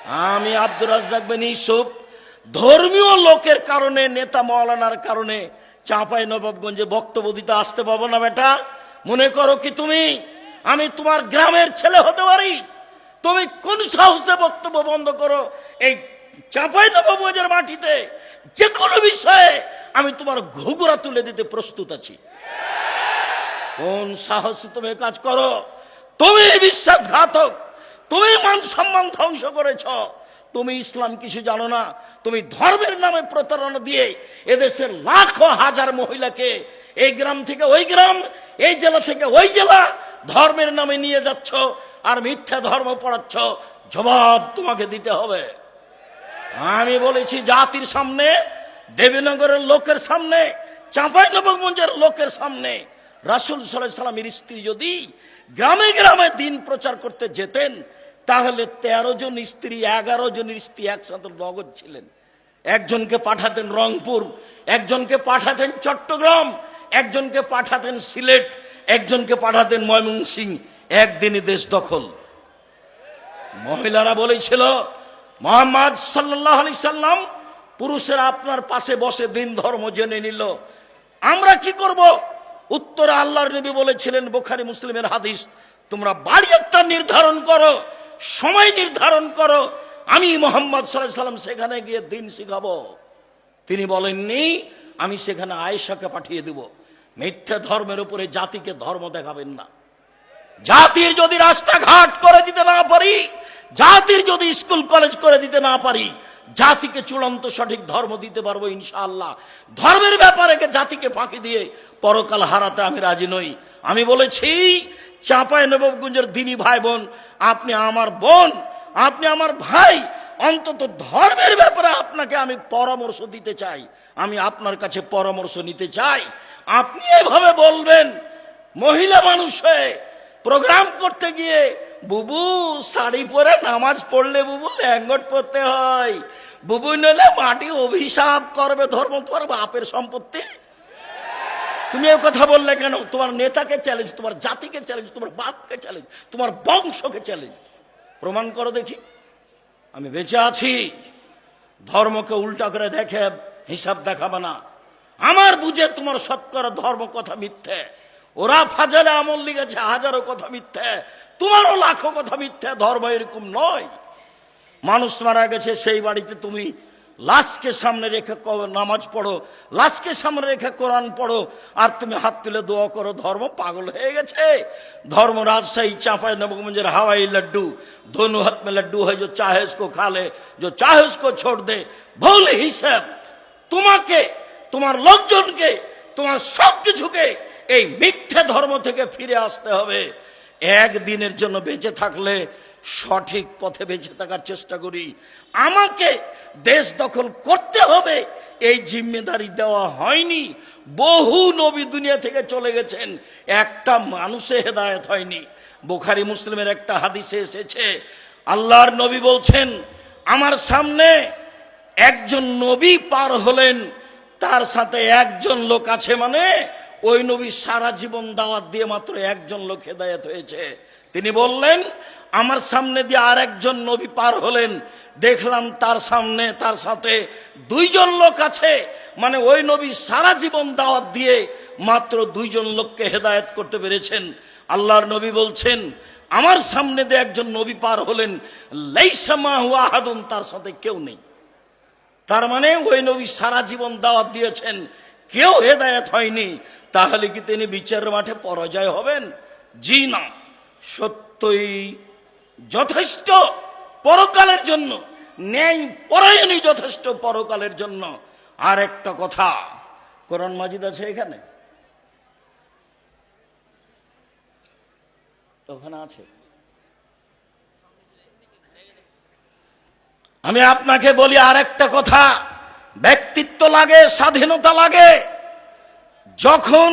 আমি আব্দুর রাজ্জাক বিন ইউসুফ ধর্মীয় লোকের কারণে, নেতা মাওলানার কারণে চাঁপাইনবাবগঞ্জে বক্তব্য দিতে আসতে পাবো না। বেটা, মনে করো কি তুমি আমি তোমার গ্রামের ছেলে হতে পারি? তুমি কোন সাহসে বক্তব্য বন্ধ করো? এই চাঁপাইনবাবগঞ্জের মাটিতে যে কোনো বিষয়ে আমি তোমার ঘুঘুরা তুলে দিতে প্রস্তুত আছি। কোন সাহসে তুমি কাজ করো? তুমি বিশ্বাসঘাতক, তুমি মান সম্মান ধ্বংস করেছ। তুমি ইসলাম কিছু জানো না। তুমি ধর্মের নামে প্রতারণা দিয়ে এদেশের লাখো হাজার মহিলাকে এই গ্রাম থেকে ওই গ্রাম, এই জেলা থেকে ওই জেলা ধর্মের নামে নিয়ে যাচ্ছ আর মিথ্যা ধর্ম পড়াচ্ছ। জবাব তোমাকে দিতে হবে। আমি বলেছি জাতির সামনে, দেবীনগরের লোকের সামনে, চাঁপাইনবাবগঞ্জের লোকের সামনে, রাসূল সাল্লাল্লাহু আলাইহি সাল্লামের স্ত্রী যদি গ্রামে গ্রামে দিন প্রচার করতে যেতেন তাহলে 13 জন স্ত্রী, 11 জনের স্ত্রী একসাথে নগদ ছিলেন। একজনকে পাঠাতেন রংপুর, একজনকে পাঠাতেন চট্টগ্রাম, একজনকে পাঠাতেন সিলেট, একজনকে পাঠাতেন ময়মনসিংহ। একদিনই দেশ দখল। মহিলারা বলেছিল মুহাম্মদ সাল্লাল্লাহু আলাইহি সাল্লাম পুরুষেরা আপনার পাশে বসে দিন ধর্ম জেনে নিল, আমরা কি করব? উত্তরে আল্লাহর নবী বলেছিলেন, বুখারী মুসলিমের হাদিস, তোমরা বাড়ি একটা নির্ধারণ করো, সময় নির্ধারণ করো, আমি মুহাম্মদ সাল্লাল্লাহু আলাইহি সাল্লাম সেখানে গিয়ে দিন শিখাবো। তিনি বলেননি আমি সেখানে আয়েশাকে পাঠিয়ে দেব। মিথ্যা ধর্মের উপরে জাতিকে ধর্ম দেখাবেন না। জাতির যদি রাস্তাঘাট করে দিতে না পারি, জাতির যদি স্কুল কলেজ করে দিতে না পারি, জাতিকে চূড়ান্ত সঠিক ধর্ম দিতে পারবো ইনশাআল্লাহ। ধর্মের ব্যাপারে জাতিকে ফাঁকি দিয়ে পরকাল হারাতে আমি রাজি নই। আমি বলেছি চাঁপাইনবাবগঞ্জের দিনী ভাই বোন, আপনি আমার বোন, আপনি আমার ভাই, অন্তত ধর্মের ব্যাপারে আপনাকে আমি পরামর্শ দিতে চাই, আমি আপনার কাছে পরামর্শ নিতে চাই। আপনি এভাবে বলবেন মহিলা মানুষ হয়ে প্রোগ্রাম করতে গিয়ে, বুবু শাড়ি পরে নামাজ পড়লে বুবু ল্যাঙ্গট পরতে হয়, বুবু নইলে মাটি অভিশাপ করবে, ধর্ম তোমার বাপের সম্পত্তি। তুমি এই কথা বললে কেন? তোমার নেতাকে চ্যালেঞ্জ, তোমার জাতিকে চ্যালেঞ্জ, তোমার বাপকে চ্যালেঞ্জ, তোমার বংশকে চ্যালেঞ্জ। প্রমাণ করো দেখি আমি বেঁচে আছি। ধর্মকে উল্টা করে দেখে হিসাব দেখাবে না। আমার বুঝে তোমার শতকরা ধর্ম কথা মিথ্যে। ওরা ফাজালে আমল লিখেছে হাজারো কথা মিথ্যে, তোমারও লাখো কথা মিথ্যে। ধর্ম এরকম নয়। মানুষ মারা গেছে, সেই বাড়িতে তুমি লাশকে সামনে রেখে নামাজ পড়ো, লাশকে সামনে রেখে কোরআন পড়ো, আর তুমি হাত তুলে দোয়া করো। ধর্ম পাগল হয়ে গেছে। ধর্ম রাজশাহী চাঁপাইনবাবগঞ্জের হাওয়াই লাড্ডু, दोनों हाथ में लड्डू है, जो चाहे उसको खा ले, जो चाहे उसको छोड़ दे। ভুল হিসাব। তোমাকে, তোমার লোকজনকে, তোমার সবকিছুকে এই মিথ্যা ধর্ম থেকে ফিরে আসতে হবে। একদিনের জন্য বেঁচে থাকলে সঠিক পথে বেঁচে থাকার চেষ্টা করি। আমাকে দেশ দখল করতে হবে এই জিম্মেদারি দেওয়া হয়নি। বহু নবী দুনিয়া থেকে চলে গেছেন, একটা মানুষে হেদায়েত হয়নি। বুখারী মুসলিমের একটা হাদিসে এসেছে, আল্লাহর নবী বলছেন, আমার সামনে একজন নবী পার হলেন, তার সাথে একজন লোক আছে, মানে ওই নবী সারা জীবন দাওয়াত দিয়ে মাত্র একজন লোক হেদায়েত হয়েছে। তিনি বললেন, আমার সামনে দিয়ে আর একজন নবী পার হলেন, দেখলাম তার সামনে তার সাথে দুইজন লোক আছে, মানে ওই নবী সারা জীবন দাওয়াত দিয়ে মাত্র দুইজন লোককে হেদায়েত করতে পেরেছেন। আল্লাহর নবী বলছেন, আমার সামনে দিয়ে একজন নবী পার হলেন, লাইসা মাহু আহাদুন, তার সাথে কেউ নেই। তার মানে ওই নবী সারা জীবন দাওয়াত দিয়েছেন, কেউ হেদায়েত হয়নি। তাহলে কি তিনি বিচারের মাঠে পরাজয় হবেন? জি না। সত্যই যথেষ্ট পরকালের জন্য, ন্যায় পরায়ণই যথেষ্ট পরকালের জন্য। আর একটা কথা, কোরআন মাজিদ আছে এখানে, ওখানে আছে। আমি আপনাকে বলি আর একটা কথা, ব্যক্তিত্ব লাগে, স্বাধীনতা লাগে। যখন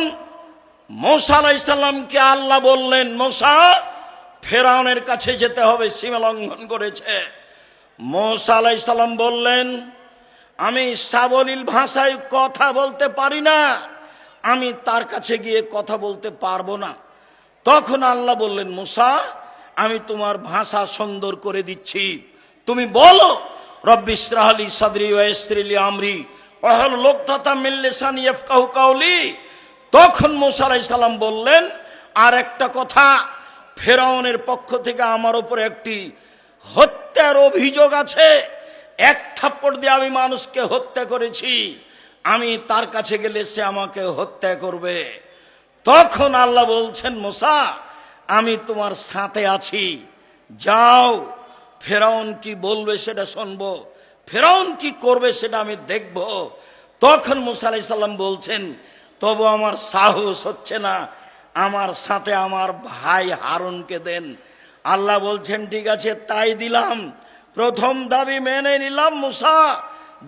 মূসা আলাইহিস সালামকে আল্লাহ বললেন, মূসা ফেরাউনের কাছে যেতে হবে, সীমা লঙ্ঘন করেছে। মূসা আলাইহিস সালাম বললেন, আমি সাবলীল ভাষায় কথা বলতে পারি না, আমি তার কাছে গিয়ে কথা বলতে পারবো না। তখন আল্লাহ বললেন, মূসা আমি তোমার ভাষা সুন্দর করে দিচ্ছি, তুমি বলো রব্বি ইশরাহ লি সাদরি ওয়া ইয়াসসির লি আমরি ওয়াহলুল উকদাতাম মিন লিসানি ইয়াফকাহু কাওলি। তখন মূসা আলাইহিস সালাম বললেন, আর একটা কথা, ফেরাউনের পক্ষ থেকে আমার উপরে একটি হত্যার অভিযোগ আছে। এক থাপ্পড় দিয়ে আমি মানুষকে হত্যা করেছি, আমি তার কাছে গেলে সে আমাকে হত্যা করবে। তখন আল্লাহ বলছেন, মূসা আমি তোমার সাথে আছি, যাও, ফেরাউন কি বলবে সেটা শুনবো, ফেরাউন কি করবে সেটা আমি দেখব। তখন মূসা আলাইহিস সালাম বলছেন, তবু আমার সাহস হচ্ছে না, আমার সাথে আমার ভাই হারুনকে দেন। আল্লাহ বলছেন, ঠিক আছে তাই দিলাম। প্রথম দাবি মেনে নিলাম মূসা,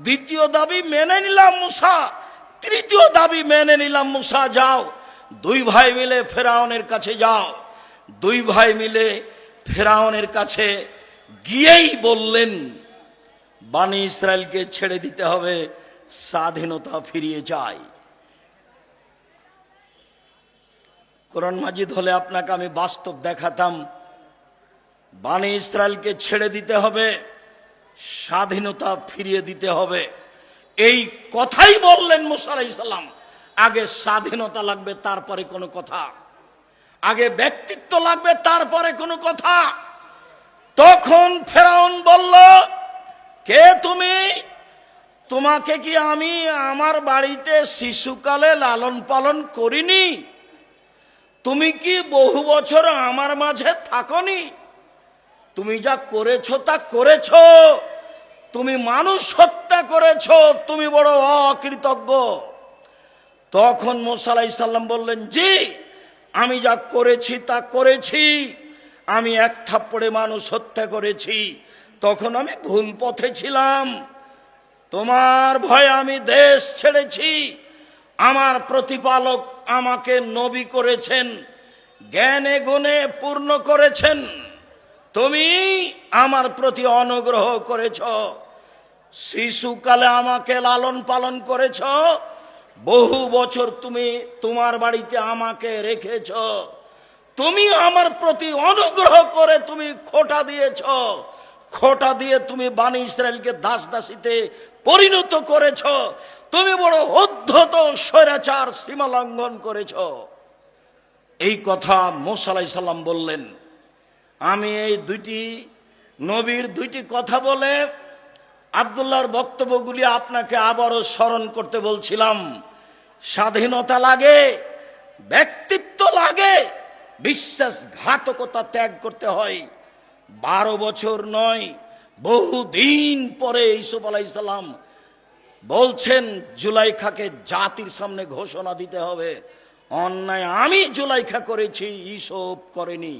দ্বিতীয় দাবি মেনে নিলাম মূসা, তৃতীয় দাবি মেনে নিলাম মূসা, যাও, দুই ভাই মিলে ফেরাউনের কাছে যাও। দুই ভাই মিলে ফেরাউনের কাছে গিয়েই বললেন, বনী ইসরায়েলকে ছেড়ে দিতে হবে, স্বাধীনতা ফিরিয়ে চাই। কোরআন মাজিদ হলে আপনাকে আমি বাস্তব দেখাতাম, বনী ইসরায়েলকে ছেড়ে দিতে হবে, স্বাধীনতা ফিরিয়ে দিতে হবে। এই কথাই বললেন মূসা আলাইহিস সালাম। আগে স্বাধীনতা লাগবে, তারপরে কোনো কথা, আগে ব্যক্তিত্ব লাগবে, তারপরে কোনো কথা। তখন ফেরাউন বলল, কে তুমি? তোমাকে কি আমি আমার বাড়িতে শিশুকালে লালন পালন করিনি? তুমি কি বহু বছর আমার মাঝে থাকনি? তুমি যা করেছো তা করেছো, তুমি মানুষ হত্যা করেছো, তুমি বড় অকৃতজ্ঞ। তখন মূসা আলাইহিস সালাম বললেন, জি, আমি যা করেছি তা করেছি, আমি এক থাপ্পড়ে মানুষ হত্যা করেছি, তখন আমি ভুল পথে ছিলাম, তোমার ভয়ে আমি দেশ ছেড়েছি। আমার প্রতিপালক আমাকে নবী করেছেন, জ্ঞানে গুণে পূর্ণ করেছেন, তুমি আমার প্রতি অনুগ্রহ করেছ, শিশুকালে আমাকে লালন পালন করেছ, বহু বছর তুমি তোমার বাড়িতে আমাকে রেখেছ, তুমি আমার প্রতি অনুগ্রহ করে তুমি খোঁটা দিয়েছ, খোঁটা দিয়ে তুমি বনী ইসরায়েলকে দাস দাসীতে পরিণত করেছ, তুমি বড় উদ্ধত স্বৈরাচার সীমা লঙ্ঘন করেছ। এই কথা মূসা আলাইহিস সালাম বললেন। আমি এই দুইটি নবীর দুইটি কথা বলে আব্দুল্লাহর বক্তব্যগুলি আপনাকে আবারও স্মরণ করতে বলছিলাম। স্বাধীনতা লাগে, ব্যক্তিত্ব লাগে, বিশ্বাসঘাতকতা ত্যাগ করতে হয়। 12 বছর নয়, বহুদিন পরে ইউসুফ আলাইহিস সালাম বলছেন, জুলাইখাকে জাতির সামনে ঘোষণা দিতে হবে, অন্যায় আমি জুলাইখা করেছি, ইউসুফ করেনি।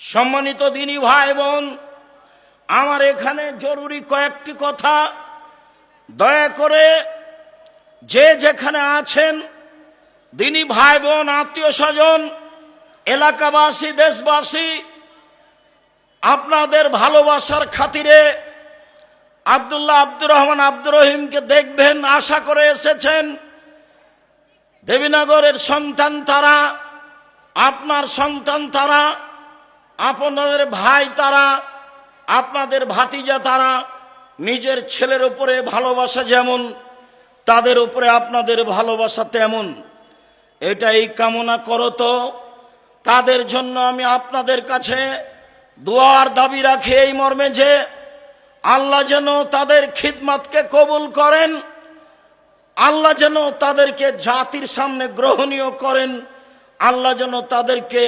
সম্মানিত দিনী ভাই বোন, আমার এখানে জরুরি কয়েকটি কথা, দয়া করে যে যেখানে আছেন দিনী ভাই বোন, আত্মীয় স্বজন, এলাকাবাসী, দেশবাসী, আপনাদের ভালোবাসার খাতিরে আব্দুল্লাহ আব্দুর রহমান আব্দুর রহিমকে দেখবেন আশা করে এসেছেন। দেবীনগরের সন্তান তারা, আপনার সন্তান তারা, আপনাদের ভাই তারা, আপনাদের ভাতিজা তারা। নিজের ছেলের উপরে ভালোবাসা যেমন, তাদের উপরে আপনাদের ভালোবাসা তেমন। এটাই কামনা করো তো তাদের জন্য আমি আপনাদের কাছে দোয়ার দাবি রাখি এই মর্মে যে আল্লাহ যেন তাদের খিদমতকে কবুল করেন, আল্লাহ যেন তাদেরকে জাতির সামনে গ্রহণীয় করেন, আল্লাহ যেন তাদেরকে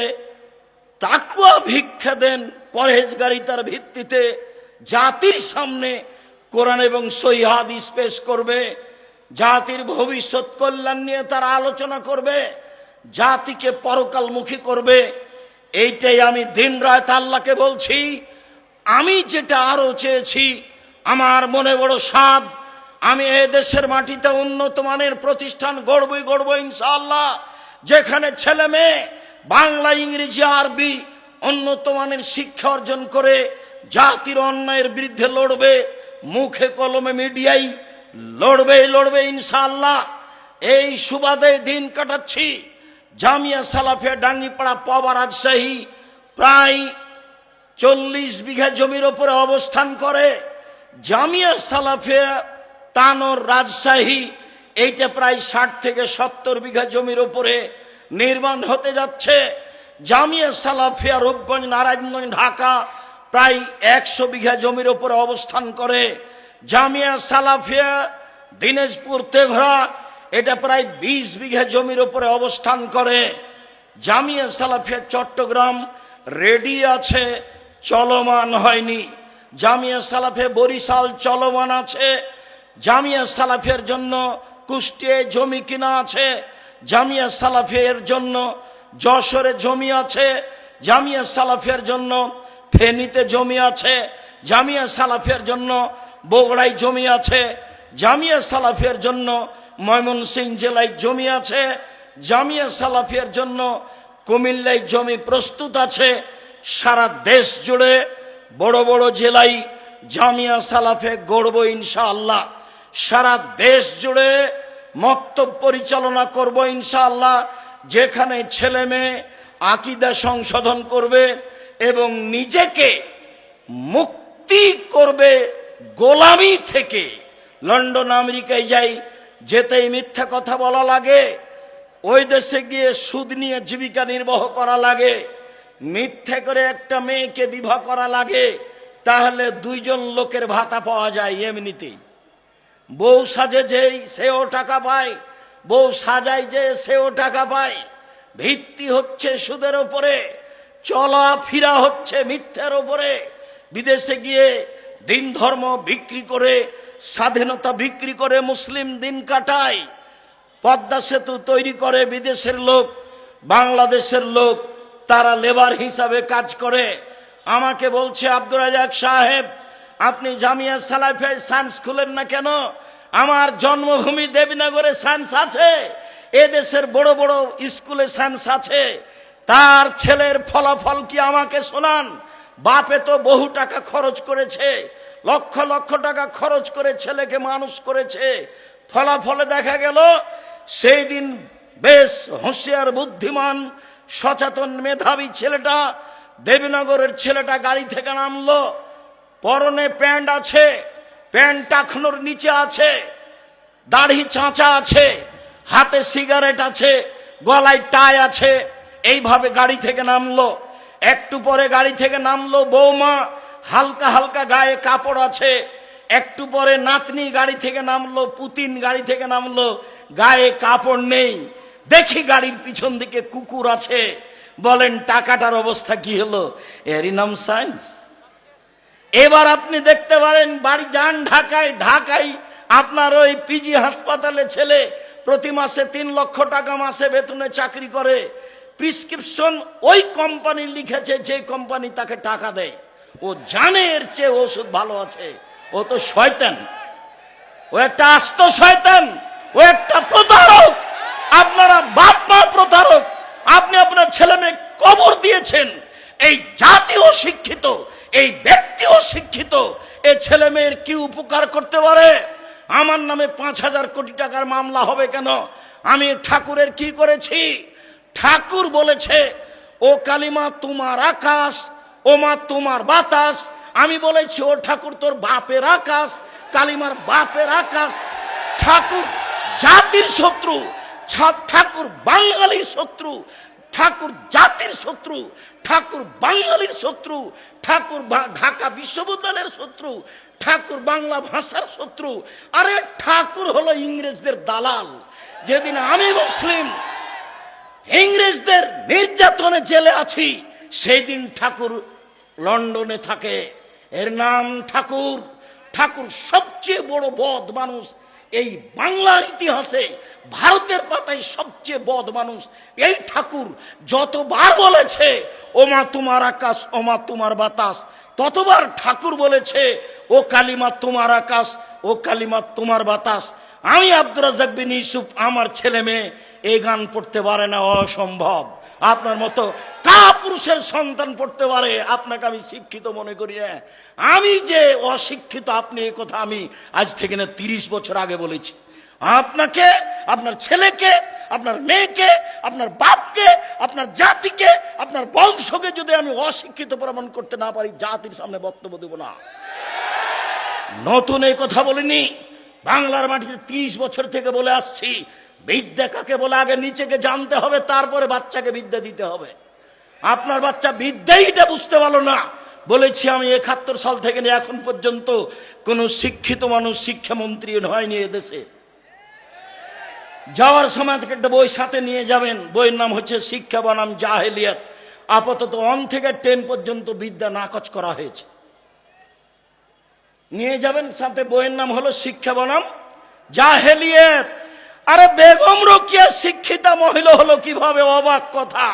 তাকওয়া ভিক্ষা দেন, পরহেজগারিতার ভিত্তিতে জাতির সামনে কোরআন এবং সহিহ হাদিস পেশ করবে, জাতির ভবিষ্যৎ কল্যাণ নিয়ে তারা আলোচনা করবে, জাতিকে পরকালমুখী করবে। এইটাই আমি দিন রাত আল্লাহকে বলছি। আমি যেটা আরো চেয়েছি, আমার মনে বড় সাধ, আমি এ দেশের মাটিতে উন্নত মানের প্রতিষ্ঠান গড়বই ইনশাআল্লাহ, যেখানে ছেলে মেয়ে বাংলা, ইংরেজি, আরবি উন্নত মানের শিক্ষা অর্জন করে জাতির অন্যায়ের বিরুদ্ধে লড়বে, মুখে কলমে মিডিয়ায় লড়বে ইনশাআল্লাহ। এই সুবাদে দিন কাটাচ্ছি। জামিয়া সালাফিয়া ডাঙ্গিপাড়া পাওয়া রাজশাহী প্রায় 40 বিঘা জমির উপরে অবস্থান করে। জামিয়া সালাফিয়া তানোর রাজশাহী, এইটা প্রায় 60 থেকে 70 বিঘা জমির উপরে নির্মাণ হতে যাচ্ছে। জামিয়া সালাফিয়া রূপগঞ্জ, নারায়ণগঞ্জ, ঢাকা প্রায় 100 বিঘা জমির উপরে অবস্থান করে। জামিয়া সালাফিয়া দিনাজপুর তেঘরা, এটা প্রায় 20 বিঘা জমির উপরে অবস্থান করে। জামিয়া সালাফিয়া চট্টগ্রাম রেডি আছে, চলমান হয়নি। জামিয়া সালাফিয়া বরিশাল চলমান আছে। জামিয়া সালাফিয়ার জন্য কুষ্টিয়ায় জমি কিনা আছে। জামিয়া সালাফিয়ার জন্য যশোরে জমি আছে। জামিয়া সালাফিয়ার জন্য ফেনীতে জমি আছে। জামিয়া সালাফিয়ার জন্য বগুড়ায় জমি আছে। জামিয়া সালাফিয়ার জন্য ময়মনসিংহ জেলায় জমি আছে। জামিয়া সালাফিয়ার জন্য কুমিল্লায় জমি প্রস্তুত আছে। সারা দেশ জুড়ে বড় বড় জেলায় জামিয়া সালাফে গড়ব ইনশাআল্লাহ। সারা দেশ জুড়ে মক্তব পরিচালনা করব ইনশাআল্লাহ, যেখানে ছেলে মেয়ে আকীদা সংশোধন করবে এবং নিজেকে মুক্তি করবে গোলামি থেকে। লন্ডন আমেরিকায় যাই, যেতেই মিথ্যা কথা বলা লাগে, ওই দেশে গিয়ে সুদ নিয়ে জীবিকা নির্বাহ করা লাগে, মিথ্যে করে একটা মেয়েকে বিবাহ করা লাগে, তাহলে 2 জন লোকের ভাতা পাওয়া যায় এমনিতেই। বউ সাজে যেই সেও টাকা পায়, বউ সাজায় যে সেও টাকা পায়। ভিত্তি হচ্ছে সুদের উপরে, চলা ফিরা হচ্ছে মিথ্যার উপরে। বিদেশে গিয়ে দিন ধর্ম বিক্রি করে, স্বাধীনতা বিক্রি করে মুসলিম দিন কাটায়। পদ্মা সেতু তৈরি করে বিদেশের লোক, বাংলাদেশের লোক তারা লেবার হিসাবে কাজ করে। আমাকে বলছে, আব্দুর রাজাক সাহেব, আপনি জামিয়া সালাফিয়ায় সায়েন্স খুলেন না কেন? আমার জন্মভূমি দেবীনগরে সায়েন্স আছে, এদেশের বড় বড় স্কুলে সায়েন্স আছে। তার ছেলের ফলাফল কি আমাকে শোনান। বাপে তো বহু টাকা খরচ করেছে, লক্ষ লক্ষ টাকা খরচ করে ছেলেকে মানুষ করেছে। ফলাফলে দেখা গেল সেই দিন বেশ হুঁশিয়ার, বুদ্ধিমান, সচেতন, মেধাবী ছেলেটা, দেবীনগরের ছেলেটা গাড়ি থেকে নামলো। পরনে প্যান্ট আছে, প্যান্ট টাকনোর নিচে আছে, দাড়ি চাঁচা আছে, হাতে সিগারেট আছে, গলায় টাই আছে। এইভাবে গাড়ি থেকে নামলো। একটু পরে গাড়ি থেকে নামলো বৌমা, হালকা হালকা গায়ে কাপড় আছে। একটু পরে নাতনি গাড়ি থেকে নামলো, পুতিন গাড়ি থেকে নামলো, গায়ে কাপড় নেই। দেখি গাড়ির পিছন দিকে কুকুর আছে। বলেন টাকাটার অবস্থা কি হলো? এরই নাম সায়েন্স। এবার আপনি দেখতে পারেন, বাড়ি যান ঢাকায়, ঢাকায় আপনার ওই পিজি হাসপাতালে ছেলে প্রতি মাসে 3 লক্ষ টাকা মাসে বেতনে চাকরি করে। প্রিসক্রিপশন ওই কোম্পানি লিখেছে যে কোম্পানি তাকে টাকা দেয়। ও জানে এর চেয়ে ওষুধ ভালো আছে। ও তো শয়তান, ও একটা আস্ত শয়তান, ও একটা প্রতারক। আপনারা বাপ মা প্রতারক। আপনি আপনার ছেলে মেয়ে কবর দিয়েছেন। এই জাতি অশিক্ষিত, এই ব্যক্তি অশিক্ষিত। এই ছেলে মেয়ের কি উপকার করতে পারে? আমার নামে 5,000 কোটি টাকার মামলা হবে কেন? আমি ঠাকুরের কি করেছি? ঠাকুর বলেছে, ও কালিমা তোমার আকাশ, ও মা তোমার বাতাস। আমি বলেছি, ও ঠাকুর তোর বাপের আকাশ, কালিমার বাপের আকাশ। ঠাকুর জাতির শত্রু, ঠাকুর বাঙালির শত্রু, ঠাকুর জাতির শত্রু, ঠাকুর বাঙালির শত্রু, ঠাকুর ঢাকা বিশ্ববিদ্যালয়ের শত্রু, ঠাকুর বাংলা ভাষার শত্রু। আরে ঠাকুর হলো ইংরেজদের দালাল। যেদিন আমি মুসলিম ইংরেজদের নির্যাতনে জেলে আছি, সেই দিন ঠাকুর লন্ডনে থাকে। এর নাম ঠাকুর। ঠাকুর সবচেয়ে বড় বদ মানুষ এই বাংলার ইতিহাসে, ভারতের পাতায় সবচেয়ে বদ মানুষ এই ঠাকুর। যতবার বলেছে ও মা তোমার আকাশ, ও মা তোমার বাতাস, ততবার ঠাকুর বলেছে ও কালিমা তোমার আকাশ, ও কালিমা তোমার বাতাস। আমি আব্দুর রাজ্জাক বিন ইউসুফ, আমার ছেলে মেয়ে এই গান পড়তে পারে না, অসম্ভব। আপনার মতো কাপুরুষের সন্তান পড়তে পারে, আপনাকে আমি শিক্ষিত মনে করি না। আমি যে অশিক্ষিত, আপনি এই কথা আমি আজ থেকে না 30 বছর আগে বলেছি। আপনাকে, আপনার ছেলেকে, আপনার মেয়েকে, আপনার বাপকে, আপনার জাতিকে, আপনার বংশকে যদি আমি অশিক্ষিত প্রমাণ করতে না পারি, জাতির সামনে বক্তব্য দেব না। নতুন এই কথা বলিনি, বাংলার মাটিতে 30 বছর থেকে বলে আসছি, বিদ্যা কাকে বলে আগে নিচেকে জানতে হবে, তারপরে বাচ্চাকে বিদ্যা দিতে হবে। আপনার বাচ্চা বিদ্যাইটা বুঝতে পারলো না। বলেছি আমি 71 সাল থেকে নিয়ে এখন পর্যন্ত কোন শিক্ষিত মানুষ শিক্ষামন্ত্রী হয়নি এদেশে। যাওয়ার সময় থেকে একটা বই সাথে নিয়ে যাবেন, বইয়ের নাম হচ্ছে শিক্ষা বনাম জাহেলিয়াত। আপাতত 1 থেকে 10 পর্যন্ত বিদ্যা নাকচ করা হয়েছে, নিয়ে যাবেন সাথে। বইয়ের নাম হলো শিক্ষা বনাম জাহেলিয়াত। আরে বেগম রোকেয়া শিক্ষিতা মহিলা হলো কিভাবে, অবাক কথা।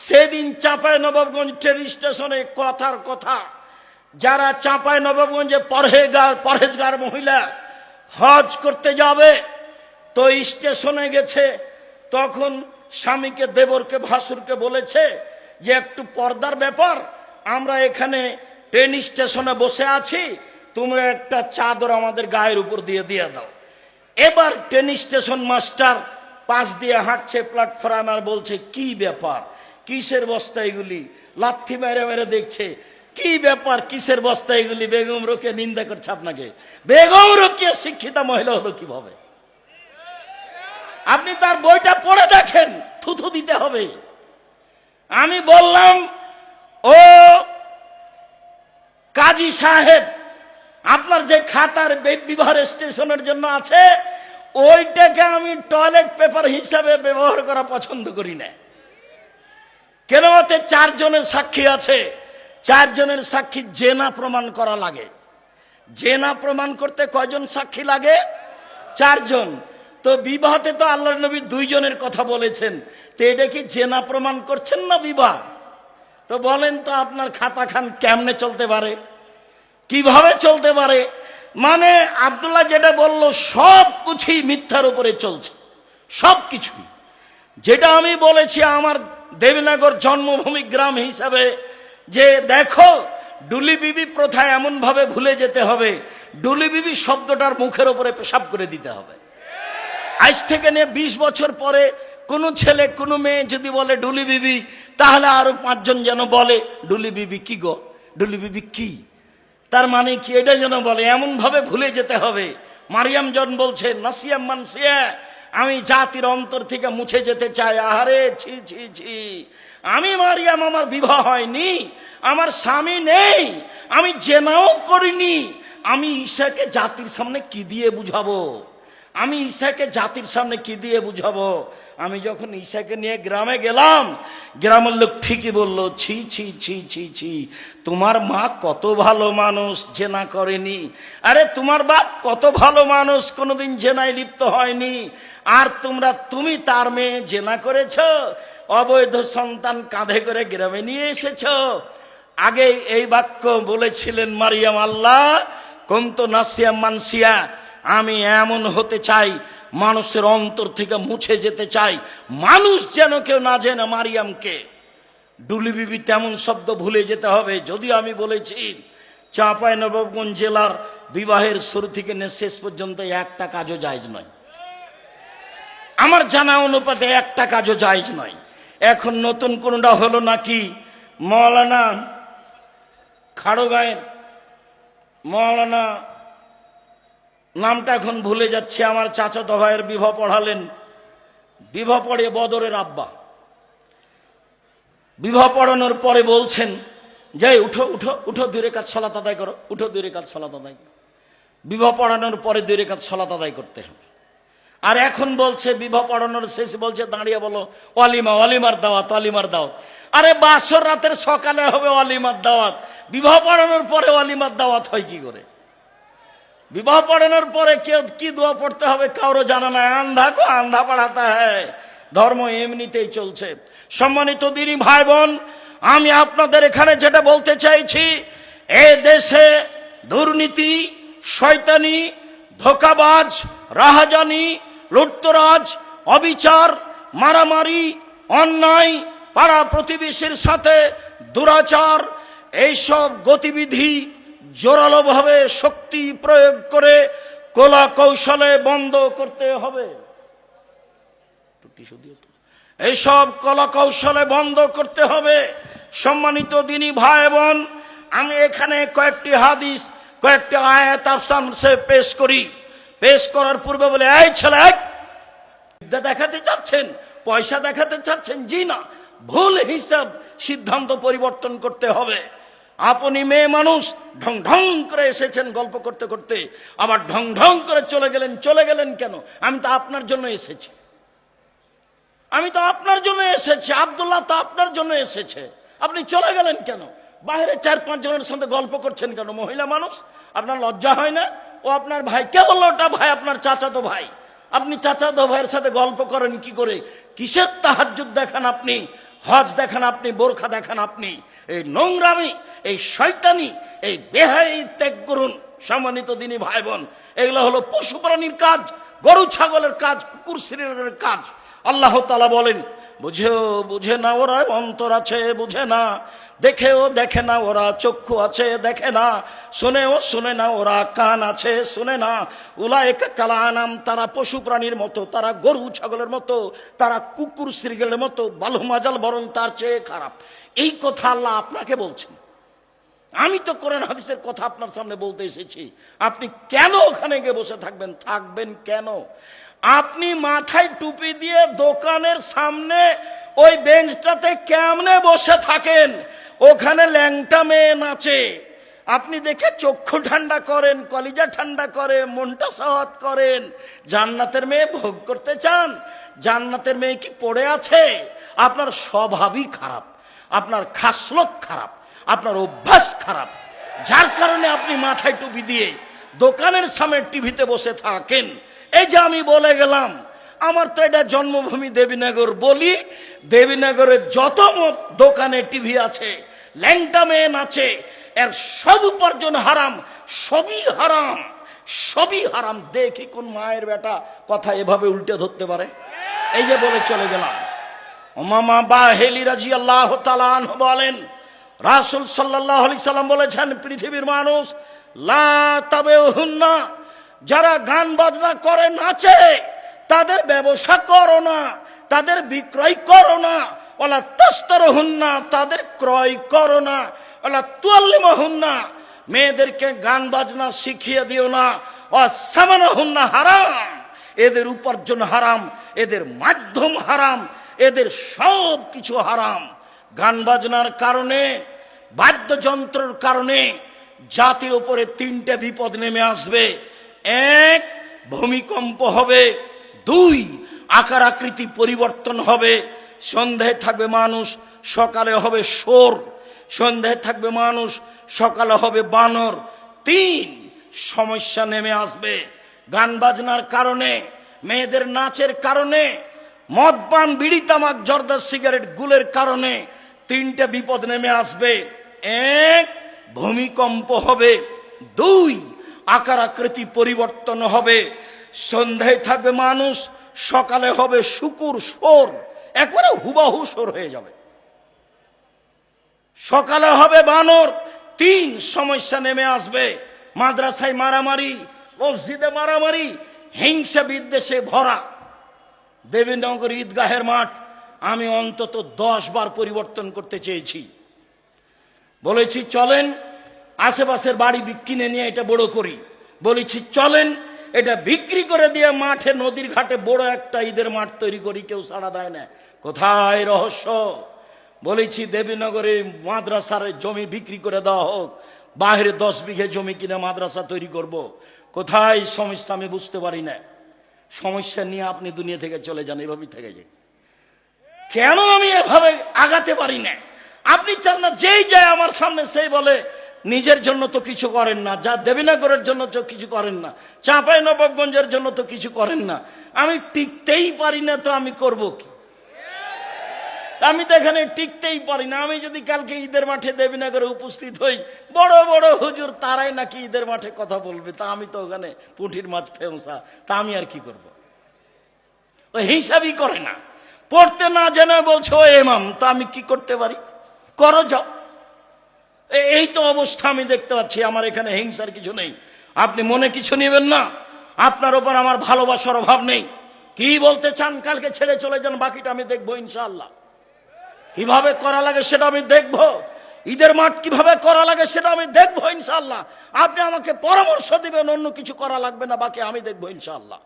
সেদিন চাঁপাইনবাবগঞ্জ ট্রেন স্টেশনে কথার কথা, যারা চাঁপাইনবাবগঞ্জে পরহেজগার মহিলা হজ করতে যাবে, তো স্টেশনে গেছে, তখন স্বামীকে, দেবরকে, ভাসুরকে বলেছে যে একটু পর্দার ব্যাপার, আমরা এখানে ট্রেন স্টেশনে বসে আছি, তোমরা একটা চাদর আমাদের গায়ের উপর দিয়ে দাও। এবার ট্রেন স্টেশন মাস্টার পাশ দিয়ে হাঁটছে প্ল্যাটফর্ম, আর বলছে কি ব্যাপার, কিসের বস্তা এগুলি, লাথি মেরে মেরে দেখছে কি ব্যাপার, কিসের বস্তা এগুলি। বেগম রোকেয়া নিন্দা করছে আপনাকে। বেগম রোকেয়া শিক্ষিতা মহিলা হলো কিভাবে? আপনি তার বইটা পড়ে দেখেন, থুথু দিতে হবে। আমি বললাম, ও কাজী সাহেব, আপনার যে খাতার বিবাহ স্টেশনের জন্য আছে, ওইটাকে আমি টয়লেট পেপার হিসাবে ব্যবহার করা পছন্দ করি না। কেন? ওতে 4 জনের সাক্ষী আছে, 4 জনের সাক্ষী জেনা প্রমাণ করা লাগে। জেনা প্রমাণ করতে কয়জন সাক্ষী লাগে? 4 জন। তো বিবাহতে তো আল্লাহর নবী 2 জনের কথা বলেছেন, তো এটা কি জেনা প্রমাণ করছেন না বিবাহ? তো বলেন তো আপনার খাতা খান কেমনে চলতে পারে, কিভাবে চলতে পারে? মানে আব্দুল্লাহ যেটা বলল সব কিছুই মিথ্যার উপরে চলছে, সব কিছুই। যেটা আমি বলেছি আমার দেবীনগর জন্মভূমি গ্রাম হিসাবে, যে দেখো ডুলি বিবি প্রথা এমন ভাবে ভুলে যেতে হবে, ডুলি বিবি শব্দটার মুখের উপরে পেশাব করে দিতে হবে। আজ থেকে নিয়ে 20 বছর পরে কোনো ছেলে কোনো মেয়ে যদি বলে ডুলি বিবি, তাহলে আরো 5 জন যেন বলে ডুলি বিবি কি গো, ডুলি বিবি কি, তার মানে কি, এটা যেন বলে, এমন ভাবে ভুলে যেতে হবে। মারিয়াম জন বলছে নাসিয়াম মানসিয়া, আমি জাতির অন্তর থেকে মুছে যেতে চাই। আহারে ছি ছি ছি, আমি মারিয়াম, আমার বিবাহ হয়নি, আমার স্বামী নেই, আমি জেনাও করিনি, আমি ঈশাকে জাতির সামনে কি দিয়ে বুঝাবো? আমি ঈশাকে জাতির সামনে কি দিয়ে বুঝাবো? আমি যখন ঈশাকে নিয়ে গ্রামে গেলাম, গ্রামের লোক ঠিকই বললো, ছি ছি ছি ছি ছি, তোমার মা কত ভালো মানুষ, জেনা করেনি। আরে তোমার বাপ কত ভালো মানুষ, কোনোদিন জেনায় লিপ্ত হয়নি। আর তুমি তার মেয়ে জেনা করেছ, অবৈধ সন্তান কাঁধে করে গ্রামে নিয়ে এসেছ। আগে এই বাক্য বলেছিলেন মারিয়াম, আল্লাহ কুনতু নাসিয়াম মানসিয়া, আমি এমন হতে চাই, মানুষের অন্তর থেকে মুছে যেতে চাই, মানুষ যেন কেউ না জেনে মারিয়ামকে। ডুলি বিবি তেমন শব্দ ভুলে যেতে হবে। যদি আমি বলেছি চাঁপাইনবাবগঞ্জ জেলার বিবাহের শুরু থেকে শেষ পর্যন্ত একটা কাজও জায়েজ নয়, আমার জানা অনুপাতে একটা কাজও জায়েজ নয়। এখন নতুন কোনটা হলো নাকি, মৌলানা খাড়গাঁয়ের মৌলানা, নামটা এখন ভুলে যাচ্ছে, আমার চাচাতো ভাইয়ের বিবাহ পড়ালেন, বিবাহ পড়ে বদরের আব্বা, বিবাহ পড়ানোর পরে বলছেন যে উঠো উঠো উঠো 2 রাকাত সালাত আদায় করো, উঠো 2 রাকাত সালাত আদায় করো। বিবাহ পড়ানোর পরে 2 রাকাত সালাত আদায় করতে হবে। আর এখন বলছে বিবাহ পড়ানোর শেষে বলছে দাঁড়িয়ে বলো ওয়ালিমা, ওয়ালিমার দাওয়াত, ওয়ালিমার দাওয়াত। আরে বাসর রাতের সকালে হবে ওয়ালিমার দাওয়াত, বিবাহ পড়ানোর পরে ওয়ালিমার দাওয়াত হয় কি করে? বিবাহ পড়ানোর পরে কেউ কি দোয়া পড়তে হবে কারো জানা নাই। আন্ধা কো আন্ধা পড়াতা হ্যায়, ধর্ম এমনিতেই চলছে। সম্মানিত দিনী ভাই বোন, আমি আপনাদের এখানে যেটা বলতে চাইছি, এ দেশে দুর্নীতি, শয়তানি, ধোঁকাবাজ, রাহাজানি, লুটতরাজ, অবিচার, মারামারি, অন্যায়, পাড়া প্রতিবেশীর সাথে দুরাচার, এইসব গতিবিধি জোরালোভাবে শক্তি প্রয়োগ করে কলা কৌশলে বন্ধ করতে হবে। টিস্যু দিও তো। এইসব কলাকৌশলে বন্ধ করতে হবে। সম্মানিত দিনী ভাই বোন, আমি এখানে কয়েকটি হাদিস, কয়েকটি আয়াত আপনাদের পেশ করি। পেশ করার পূর্বে বলে, এই ছেলে, বিদ্যা দেখাতে চাচ্ছেন, পয়সা দেখাতে চাচ্ছেন? জি না, ভুল হিসাব, সিদ্ধান্ত পরিবর্তন করতে হবে। আপনি মেয়ে মানুষ, ঢং ঢং করে এসেছেন গল্প করতে করতে, আবার ঢং ঢং করে চলে গেলেন। চলে গেলেন কেন? আমি তো আপনার জন্য এসেছি, আমি তো আপনার জন্য এসেছি, আব্দুল্লাহ তো আপনার জন্য এসেছে। আপনি চলে গেলেন কেন? বাইরে 4-5 জনের সাথে গল্প করছেন কেন? মহিলা মানুষ, আপনার লজ্জা হয় না? ও আপনার ভাই। কে বললো ওটা ভাই? আপনার চাচাতো ভাই। আপনি চাচাতো ভাইয়ের সাথে গল্প করেন কি করে? কিসের তাহাজ্জুদ দেখান আপনি, হজ দেখান আপনি, বোরখা দেখান আপনি? এই নোংরামি, এই শয়তানি, এই বেহাই ত্যাগ করুন। সম্মানিত দিনী ভাই বোন, এগুলো হলো পশু প্রাণীর কাজ, গরু ছাগলের কাজ, কুকুর শ্রেণীর কাজ। আল্লাহ তাআলা বলেন, বুঝে না ওরা, অন্তর আছে বুঝে না, দেখেও দেখে না ওরা, চক্ষু আছে দেখে না, শুনেও শুনে না ওরা, কান আছে শুনে না। উলাইকা কাল আনাম, তারা পশু প্রাণীর মতো, তারা গরু ছাগলের মতো, তারা কুকুর শ্রীগেলের মতো, বালুমাজাল, বরং তার চেয়ে খারাপ। এই কথা আল্লাহ আপনাকে বলছেন। আমি তো কোরআন হাদিসের কথা আপনার সামনে বলতে এসেছি। আপনি কেন ওখানে গিয়ে বসে থাকবেন? থাকবেন কেন? আপনি মাথায় টুপি দিয়ে দোকানের সামনে ওই বেঞ্চটাতে কেমনে বসে থাকেন? ওখানে ল্যাংটা মেয়ে নাচে, আপনি দেখে চক্ষু ঠান্ডা করেন, কলিজা ঠান্ডা করে, মনটা সাওয়াত করেন। জান্নাতের মেয়ে ভোগ করতে চান? জান্নাতের মেয়ে কি পড়ে আছে? আপনার স্বভাবই খারাপ, আপনার খাসলত খারাপ, আপনার অভ্যাস খারাপ, যার কারণে আপনি মাথায় টুপি দিয়ে দোকানের সামনে টিভিতে বসে থাকেন। এই যে আমি বলে গেলাম, আমার তো এটা জন্মভূমি দেবীনগর। বলি, দেবীনগরের যত দোকানে টিভি আছে, ল্যাংটা মেয়ে নাচে, এর সব উপার্জন হারাম, সবই হারাম, সবই হারাম। দেখি কোন মায়ের বেটা কথা এভাবে উল্টে ধরতে পারে। এই যে বলে চলে গেলাম। উমামা বাহেলি রাদিয়াল্লাহু তাআলা আনহু বলেন, রাসূল সাল্লাল্লাহু আলাইহি সাল্লাম বলেছেন, পৃথিবীর মানুষ লা তাবেহুন্না, যারা গান বাজনা করে, নাচে, তাদের ব্যবসা করো না, তাদের বিক্রয় করো না। ওয়ালা তাস্তারহুন্না, তাদের ক্রয় করো না। ওয়ালা তুআল্লিমুহুন্না, মেয়েদেরকে গান বাজনা শিখিয়ে দিও না। ওয়াসামানহুন্না, হারাম, এদের উপার্জন হারাম, এদের মাধ্যম হারাম, এদের সব কিছু হারাম। গান বাজনার কারণে, বাদ্যযন্ত্রের কারণে জাতির উপরে 3টে বিপদ নেমে আসবে। 1, ভূমিকম্প হবে। 2, আকার আকৃতি পরিবর্তন হবে। সন্ধ্যায় থাকবে মানুষ, সকালে হবে শোর। সন্ধ্যায় থাকবে মানুষ, সকালে হবে বানর। 3, সমস্যা নেমে আসবে। গান বাজনার কারণে, মেয়েদের নাচের কারণে, মদ পান, বিড়ি তামাক, জর্দা, সিগারেট, গুলের কারণে 3টে বিপদ নেমে আসবে। 1, ভূমিকম্প হবে। 2, আকার আকৃতি পরিবর্তন হবে। সন্ধ্যায় থাকবে মানুষ, সকালে হবে শুকুর, সোর, একবারে হুবাহু সোর হয়ে যাবে। সকালে হবে বানর। 3, সমস্যা নেমে আসবে। মাদ্রাসায় মারামারি, মসজিদে মারামারি, হিংসা বিদ্বেষে ভরা। দেবীনগর ঈদগাহের মাঠ আমি অন্তত 10 বার পরিবর্তন করতে চেয়েছি। বলেছি চলেন আশেপাশের বাড়ি কিনে নিয়ে এটা বড় করি। বলেছি চলেন এটা বিক্রি করে দিয়ে মাঠে, নদীর ঘাটে বড় একটা ঈদের মাঠ তৈরি করি। কেউ সাড়া দেয় না। কোথায় রহস্য? বলেছি দেবীনগরে মাদ্রাসার জমি বিক্রি করে দেওয়া হোক, বাইরে 10 বিঘে জমি কিনে মাদ্রাসা তৈরি করব। কোথায় সমস্যা আমি বুঝতে পারি না। সমস্যা নিয়ে আপনি দুনিয়া থেকে চলে যান, এভাবেই থেকে যায়। কেন আমি এভাবে আগাতে পারি না? আপনি চান না যেই যায় আমার সামনে সেই বলে নিজের জন্য তো কিছু করেন না, যা দেবীনগরের জন্য তো কিছু করেন না, চাঁপাইনবাবগঞ্জের জন্য তো কিছু করেন না। আমি টিকতেই পারি না, তো আমি করব কি? আমি তো এখানে টিকতেই পারি না। আমি যদি কালকে ঈদের মাঠে দেবীনগরে উপস্থিত হই, বড় বড় হুজুর তারাই নাকি ঈদের মাঠে কথা বলবে, তা আমি তো ওখানে পুঁটির মাছ ফেমসা, তা আমি আর কি করব? ওই হিসাবই করে না, পড়তে না জেনে বলছে ও ইমাম, তা আমি কি করতে পারি? করো যাও। এই তো অবস্থা আমি দেখতে পাচ্ছি। আমার এখানে হিংসার কিছু নেই, আপনি মনে কিছু নেবেন না। আপনার ওপর আমার ভালোবাসার অভাব নেই। কি বলতে চান কালকে ছেড়ে চলে যান, বাকিটা আমি দেখবো ইনশাআল্লাহ। কিভাবে করা লাগে সেটা আমি দেখবো, ঈদের মাঠ কিভাবে করা লাগে সেটা আমি দেখবো ইনশাআল্লাহ। আপনি আমাকে পরামর্শ দিবেন, অন্য কিছু করা লাগবে না, বাকি আমি দেখবো ইনশাআল্লাহ।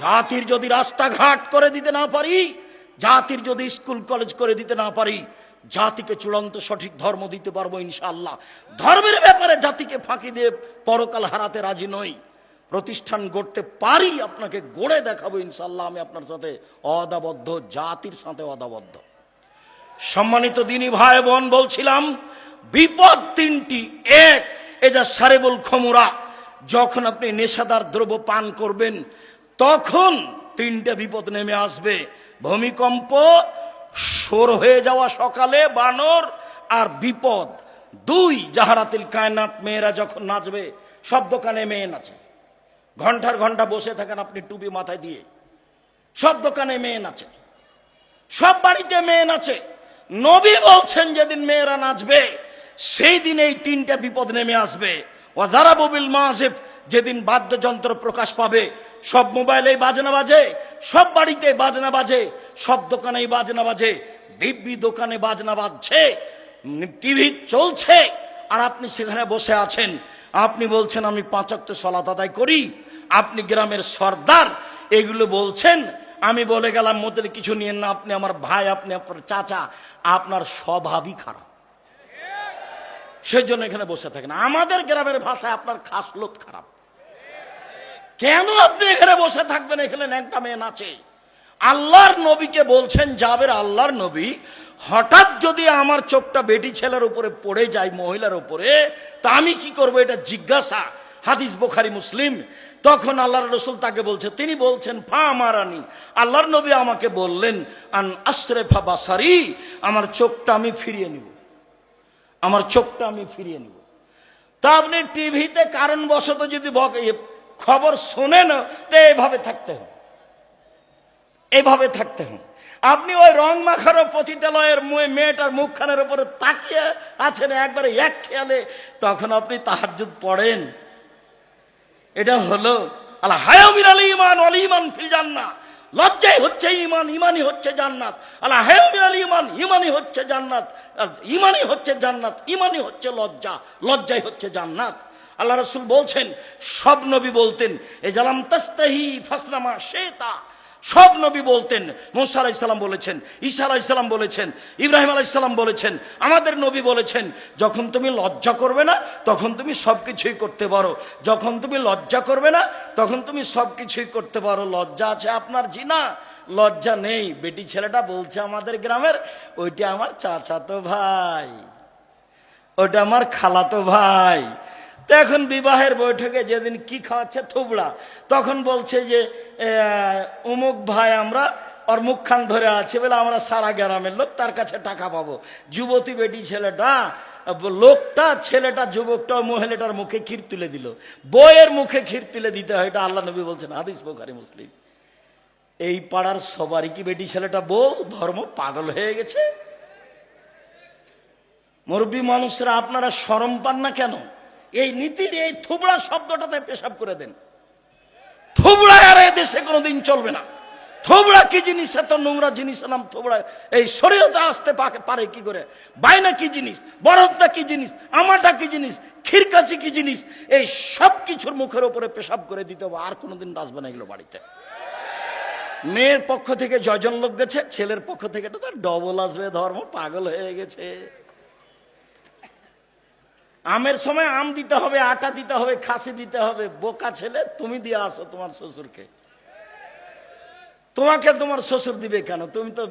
জাতির যদি রাস্তাঘাট করে দিতে না পারি, জাতির যদি স্কুল কলেজ করে দিতে না পারি, জাতিকে চূড়ান্ত সঠিক ধর্ম দিতে পারবো ইনশাআল্লাহ। ধর্মের ব্যাপারে জাতিকে ফাঁকি দিয়ে পরকাল হারাতে রাজি নই। প্রতিষ্ঠান গড়তে পারি, আপনাকে গড়ে দেখাবো ইনশাআল্লাহ। আমি আপনার সাথে অদাবদ্ধ, জাতির সাথে অদাবদ্ধ। সম্মানিত দিনী ভাই বোন, বলছিলাম বিপদ তিনটি। এক, এজা সারেবুল খমুরা, যখন আপনি নেশাদার দ্রব্য পান করবেন তখন তিনটে বিপদ নেমে আসবে। ভূমিকম্প, সর হয়ে যাওয়া সকালে বানর, আর বিপদ। দুই, জাহারাতিল কায়নাত, মেয়েরা যখন নাচবে, সব দোকানে মেয়ে নাচে, ঘন্টার ঘন্টা বসে থাকেন আপনি টুপি মাথায় দিয়ে, সব দোকানে মেয়ে নাচে, সব বাড়িতে মেয়ে নাচে। নবী বলছেন যেদিন মেয়েরা নাচবে সেই দিন এই তিনটা বিপদ নেমে আসবে। ওয়াদারাবু বিল মাযিব, যেদিন বাদ্যযন্ত্র প্রকাশ পাবে, সব মোবাইলেই বাজনা বাজে, সব বাড়িতে বাজনা বাজে, সব দোকানেই বাজনা বাজে, দিব্যি দোকানে বাজনা বাজছে, টিভি চলছে, আর আপনি সেখানে বসে আছেন। আপনি বলছেন আমি 5 ওয়াক্ত সালাত আদায় করি, আপনি গ্রামের সর্দার, এগুলো বলছেন। আমি বলে গেলাম মোদের কিছু নিয়েন না, আপনি আমার ভাই, আপনি আপনার চাচা, আপনার স্বভাবই খারাপ, সেই জন্য এখানে বসে থাকেন। আমাদের গ্রামের ভাষায় আপনার খাসলত খারাপ। কেন আপনি এখানে বসে থাকবেন? এখানে ন্যাংটা মেয়ে নাচে। আল্লাহর নবীকে বলছেন, জাবের আল্লাহর নবী, হঠাৎ যদি আমার চোখটা বেটি ছেলের উপরে পড়ে যায়, মহিলার উপরে, তা আমি কি করবো? এটা জিজ্ঞাসা। হাদিস বুখারী মুসলিম। তখন আল্লাহর রাসূল তাকে বলছে, তিনি বলছেন ফা আমারানি, আল্লাহর নবী আমাকে বললেন, আন আসরেফা বাসারি, আমার চোখটা আমি ফিরিয়ে নিব, আমার চোখটা আমি ফিরিয়ে নিব। তা আপনি টিভিতে কারণবশত যদি খবর শোনেন, তো এভাবে থাকতে হবে, এভাবে থাকতে হবে। আপনি ওই রং মাখানো পতিতালয়ের মেয়েটার মুখখানের উপরে তাকিয়ে আছেন একবারে এক খেয়ালে, তখন আপনি তাহাজ্জুদ পড়েন। এটা হলো আল হায়া মিনাল ঈমান ওয়াল ঈমান ফিল জান্নাহ। লজ্জাই হচ্ছে ঈমান, ঈমানই হচ্ছে জান্নাত। আল হায়া মিনাল ঈমান, ঈমানই হচ্ছে জান্নাত, ঈমানই হচ্ছে জান্নাত, ঈমানই হচ্ছে লজ্জা, লজ্জাই হচ্ছে জান্নাত। আল্লাহ রাসূল বলছেন, সব নবী বলতেন এজালাম তাস্তাহি ফাসনামা শেতা। সব নবী বলতেন। মুসা আলাইহিস সালাম বলেছেন, ঈসা আলাইহিস সালাম বলেছেন, ইব্রাহিম আলাইহিস সালাম বলেছেন, আমাদের নবী বলেছেন, যখন তুমি লজ্জা করবে না তখন তুমি সবকিছুই করতে পারো, যখন তুমি লজ্জা করবে না তখন তুমি সবকিছুই করতে পারো। লজ্জা আছে আপনার? জিনা, লজ্জা নেই। বেটি ছেলেটা বলছে আমাদের গ্রামের, ওইটা আমার চাচাতো ভাই, ওটা আমার খালাতো ভাই। তো এখন বিবাহের বৈঠকে যেদিন কি খাওয়াচ্ছে, থুবড়া, তখন বলছে যে অমুক ভাই আমরা ওর মুখখান ধরে আছে বলে আমরা সারা গ্রামের লোক, তার কাছে টাকা পাবো। যুবতী বেটি ছেলেটা, লোকটা, ছেলেটা, যুবকটা মহিলাটার মুখে ক্ষীর তুলে দিল। বইয়ের মুখে ক্ষীর তুলে দিতে হয়, এটা আল্লাহ নবী বলছেন, হাদিস বুখারী মুসলিম। এই পাড়ার সবারই কি বেটি ছেলেটা বউ? ধর্ম পাগল হয়ে গেছে। মুরব্বী মানুষরা, আপনারা শরম পান না কেন? এই নীতির এই থুবড়া শব্দটাতে পেশাব করে দেন। থুবড়া আর এই দেশে কোনোদিন চলবে না। থুবড়া কি জিনিস? এত নোংরা জিনিস নাম থুবড়া। এই শরীয়তে আসতে পারে কি করে? বাইনা কি জিনিস? বরফটা কি জিনিস? আমাটা কি জিনিস? খিরকাচি কি জিনিস? এই সব কিছুর মুখের উপরে পেশাব করে দিতে হবে, আর কোনোদিন আসবে না এগুলো বাড়িতে। মেয়ের পক্ষ থেকে জয়জন লোক গেছে, ছেলের পক্ষ থেকে তো তার ডবল আসবে। ধর্ম পাগল হয়ে গেছে। আমের সময় আম দিতে হবে, আটা দিতে হবে, খাসি দিতে হবে। বোকা ছেলে, তুমি দিয়ে আসো তোমার শ্বশুরকে। তোমাকে তোমার শ্বশুর দিবে কেন? তুমি তো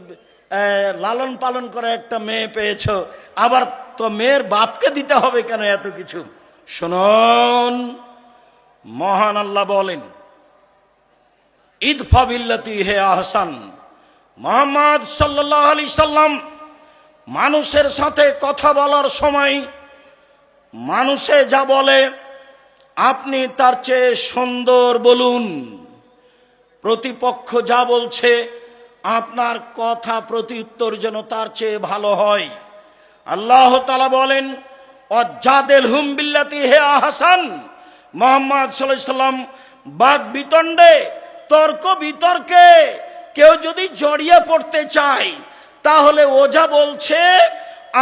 লালন পালন করে একটা মেয়ে পেয়েছো, আবার তো মেয়ের বাপকে দিতে হবে কেন এত কিছু? শুনুন, মহান আল্লাহ বলেন, ইদফা বিল্লাতি হে আহসান। মুহাম্মদ সাল্লাল্লাহু আলাইহি সাল্লাম মানুষের সাথে কথা বলার সময় মানুষে যা বলে আপনি তার চেয়ে সুন্দর বলুন। প্রতিপক্ষ যা বলছে আপনার কথা প্রতি উত্তর যেন তার চেয়ে ভালো হয়। আল্লাহ তাআলা বলেন, ওয়াজাদিলহুম বিল্লাতি হে আহসান। মুহাম্মদ সাল্লাল্লাহু আলাইহি সাল্লাম বাদ বিতণ্ডে তর্ক বিতর্কে কেউ যদি জড়িয়ে পড়তে চায়, তাহলে ওঝা বলছে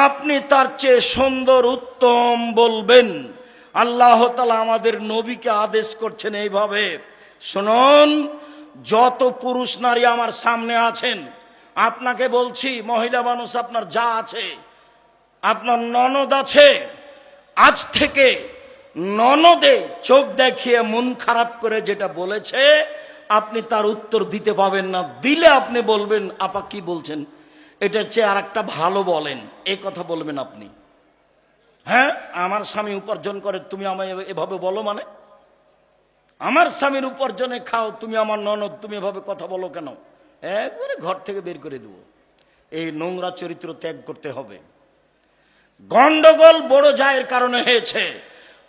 আপনি তার চেয়ে সুন্দর উত্তম বলবেন। আল্লাহ তাআলা আমাদের নবীকে আদেশ করছেন এইভাবে। শুনুন, যত পুরুষ নারী আমার সামনে আছেন, আপনাকে বলছি, মহিলা মানুষ আপনার যা আছে, আপনার ননদ আছে, আজ থেকে ননদে চোখ দেখিয়ে মন খারাপ করে যেটা বলেছে আপনি তার উত্তর দিতে পাবেন না। দিলে আপনি বলবেন আপা কি বলছেন, এটার চেয়ে আর একটা ভালো বলেন, এই কথা বলবেন আপনি। হ্যাঁ, আমার স্বামী উপার্জন করে, তুমি আমায় এভাবে বলো, মানে আমার স্বামীর উপার্জনে খাও, তুমি আমার ননদ, তুমি এভাবে কথা বলো কেন? একবারে ঘর থেকে বের করে দেবো। এই নোংরা চরিত্র ত্যাগ করতে হবে। গন্ডগোল বড় জায়ের কারণে হয়েছে।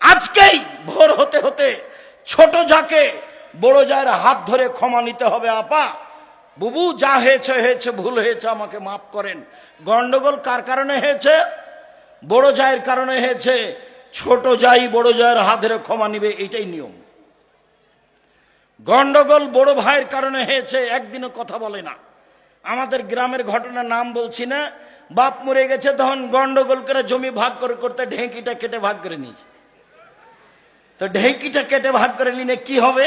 আজকেই ভোর হতে হতে ছোট যাকে বড় জায়ের হাত ধরে ক্ষমা নিতে হবে। আপা, বুবু, যা হয়েছে হয়েছে, ভুল হয়েছে, আমাকে মাফ করেন। গন্ডগোল কার কারণে হয়েছে? বড় জায়ের কারণে হয়েছে। ছোট যাই বড় জায়ের হাত ধরে ক্ষমা নিবে, এটাই নিয়ম। গন্ডগোল বড় ভাইয়ের কারণে হয়েছে, একদিনও কথা বলে না। আমাদের গ্রামের ঘটনার নাম বলছি না, বাপ মরে গেছে, তখন গন্ডগোল করে জমি ভাগ করে করতে ঢেঁকিটা কেটে ভাগ করে নিয়েছে। তো ঢেঁকিটা কেটে ভাগ করে নিলে কি হবে?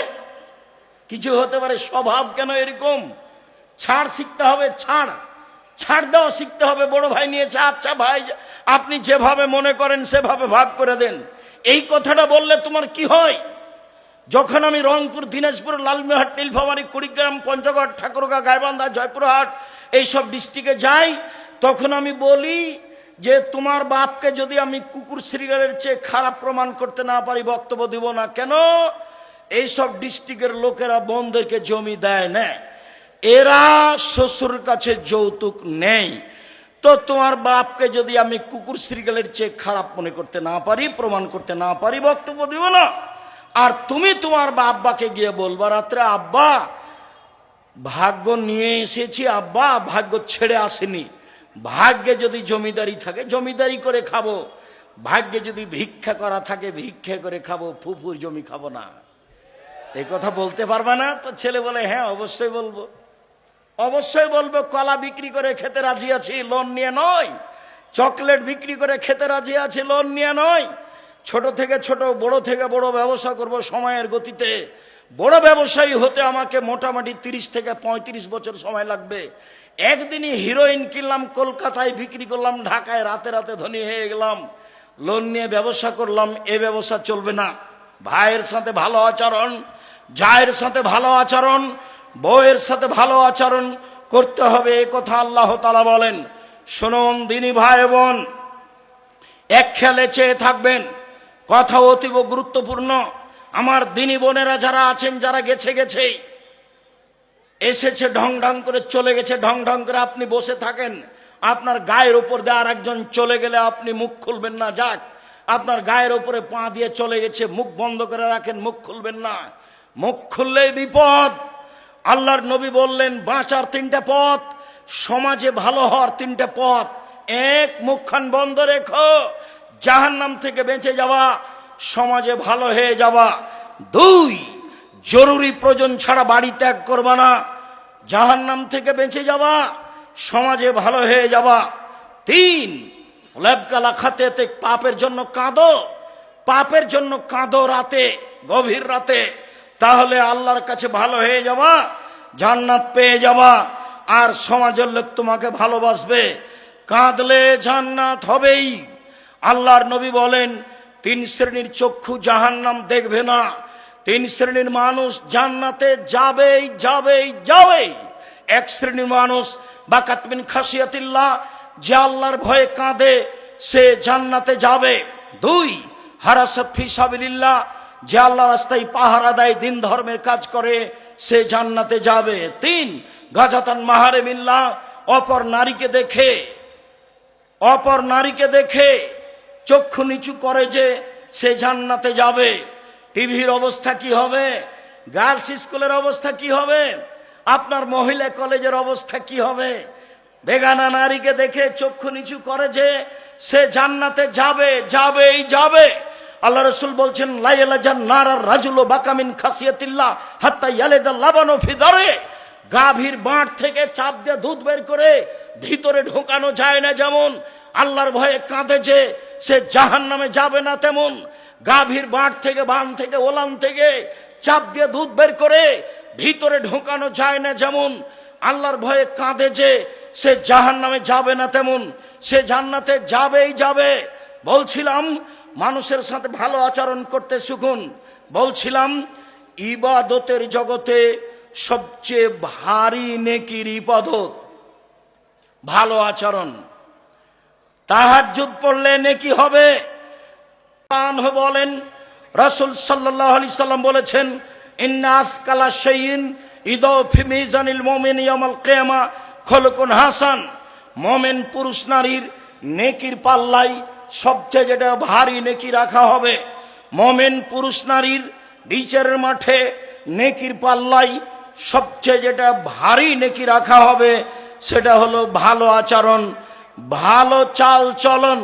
কিছু হতে পারে। স্বভাব কেন এরকম? ছাড় শিখতে হবে, ছাড় দেওয়া শিখতে হবে। বড় ভাই নিয়েছে, আচ্ছা ভাই আপনি যেভাবে মনে করেন সেভাবে ভাগ করে দেন। এই কথাটা বললে তোমার কি হয়? যখন আমি রংপুর, দিনাজপুর, লালমিহাট, নীলফামারী, কুড়িগ্রাম, পঞ্চগড়, ঠাকুরগাঁ, গাইবান্ধা, জয়পুরহাট এইসব ডিস্ট্রিক্টে যাই, তখন আমি বলি যে তোমার বাপকে যদি আমি কুকুর শ্রীগালের চেয়ে খারাপ প্রমাণ করতে না পারি, বক্তব্য দিব না। কেন? এইসব ডিস্ট্রিক্টের লোকেরা বোনদেরকে জমি দেয় না, এরা শ্বশুর কাছে যৌতুক নেই। তো তোমার বাপকে যদি আমি কুকুর শ্রীগালের চেয়ে খারাপ মনে করতে না পারি, প্রমাণ করতে না পারি, বক্তব্য দিব না। আর তুমি তোমার আব্বাকে গিয়ে বলবা রাত্রে, আব্বা ভাগ্য নিয়ে এসেছি, আব্বা ভাগ্য ছেড়ে আসেনি। ভাগ্যে যদি জমিদারি থাকে জমিদারি করে খাবো, ভাগ্যে যদি ভিক্ষা করা থাকে ভিক্ষা করে খাবো, ফুফুর জমি খাবো না। এই কথা বলতে পারবা না? তো ছেলে বলে হ্যাঁ অবশ্যই বলবো, অবশ্যই বলবো। কলা বিক্রি করে খেতে রাজি আছি, লোন নিয়ে নয়। চকলেট বিক্রি করে খেতে রাজি আছি, লোন নিয়ে নয়। ছোট থেকে ছোট, বড় থেকে বড় ব্যবসা করব সময়ের গতিতে। বড় ব্যবসায়ী হতে আমাকে মোটামুটি 30 থেকে 35 বছর সময় লাগবে। একদিনই হিরোইন কিনলাম, কলকাতায় বিক্রি করলাম, ঢাকায় রাতে রাতে ধনী হয়ে গেলাম। লোন নিয়ে ব্যবসা করলাম, এ ব্যবসা চলবে না। ভাইয়ের সাথে ভালো আচরণ, জায়ের সাথে ভালো আচরণ, বউয়ের সাথে ভালো আচরণ করতে হবে, এ কথা আল্লাহ তাআলা বলেন। শুনুন দিনী ভাই বোন, এক খেয়ালে চেয়ে থাকবেন, কথা অতীব গুরুত্বপূর্ণ। আমার দিনী বোনেরা যারা আছেন, যারা গেছে এসেছে, ঢং ঢং করে চলে গেছে, ঢং ঢং করে আপনি বসে থাকেন, আপনার গায়ের উপর দিয়ে আর একজন চলে গেলে আপনি মুখ খুলবেন না। যাক, আপনার গায়ের উপরে পা দিয়ে চলে গেছে, মুখ বন্ধ করে রাখেন, মুখ খুলবেন না। মুখ খুললেই বিপদ। আল্লাহর নবী বললেন বাঁচার 3টা পথ, সমাজে ভালো হওয়ার 3টা পথ। 1, মুখখান বন্ধ রেখো, জাহান্নাম থেকে বেঁচে যাওয়া, সমাজে ভালো হয়ে যাওয়া। 2, জরুরি প্রয়োজন ছাড়া বাড়ি ত্যাগ করবা না, জাহান্নাম থেকে বেঁচে যাওয়া, সমাজে ভালো হয়ে যাওয়া। 3, লেবকালা খাতে পাপের জন্য কাঁদো, পাপের জন্য কাঁদো রাতে, গভীর রাতে, তাহলে আল্লাহর কাছে ভালো হয়ে যাওয়া, জান্নাত পেয়ে যাওয়া, আর সমাজের লোক তোমাকে ভালোবাসবে। কাঁদলে জান্নাত হবেই। আল্লাহর নবী বলেন 3 শ্রেণীর চক্ষু জাহান্নাম দেখবে না, 3 শ্রেণীর মানুষ জান্নাতে যাবেই যাবেই যাবেই। 1 শ্রেণীর মানুষ বাকাত মিন খাসিয়াতিল্লাহ, যে আল্লাহর ভয়ে কাঁদে সে জান্নাতে যাবে। 2, হারাসাত ফি সাবিলিল্লাহ, যে আল্লাহর রাস্তায় পাহারা দেয়, দিন ধর্মের কাজ করে, সে জান্নাতে যাবে। 3, গাজাতান মাহারিমিল্লাহ, অপর নারীকে দেখে চক্ষু নিচু করে যে, সে জান্নাতে যাবে। টিভির অবস্থা কি হবে? গার্লস স্কুলের অবস্থা কি হবে? আপনার মহিলা কলেজের অবস্থা কি হবে? বেগানা নারীকে দেখে চক্ষু নিচু করে যে, সে জান্নাতে যাবে, যাবেই যাবে। আল্লাহ রাসূল বলছেন লা ইয়ালাজান নারার রাজুলু বাকামিন খাসিয়াতিল্লাহ হাত্তা ইয়ালিদাল লাবানু ফি দারে। গাভীর বাঁট থেকে চাপ দিয়ে দুধ বের করে ভিতরে ঢোকানো যায় না, যেমন আল্লাহর ভয়ে কাঁদে যে সে জাহান্নামে যাবে না, তেমন গাভীর বাঁট থেকে, বান থেকে, ওলান থেকে চাপ দিয়ে দুধ বের করে ভিতরে ঢোকানো যায় না, যেমন আল্লাহর ভয়ে কাঁদে যে সে জাহান্নামে যাবে না, তেমন সে জান্নাতে যাবেই যাবে। বলছিলাম মানুষের সাথে ভালো আচরণ করতে শিখুন। বলছিলাম ইবাদতের জগতে সবচেয়ে ভারী নেকির ইবাদত ভালো আচরণ। তাহাজ্জুদ পড়লে নেকি হবে। বলেন রাসূল সাল্লাল্লাহু আলাইহি সাল্লাম বলেছেন ইন্না আসকালা শাইইন ইদাউ ফি মিজানিল মুমিন ইয়াউমাল কিয়ামা খুলুকুন হাসান। মুমিন পুরুষ নারীর নেকির পাল্লায় সবচেয়ে যেটা ভারী নেকি রাখা হবে, মুমিন পুরুষ নারীর বিচারের মাঠে নেকির পাল্লায় সবচেয়ে যেটা ভারী নেকি রাখা হবে সেটা হলো ভালো আচরণ, ভালো চাল চলন।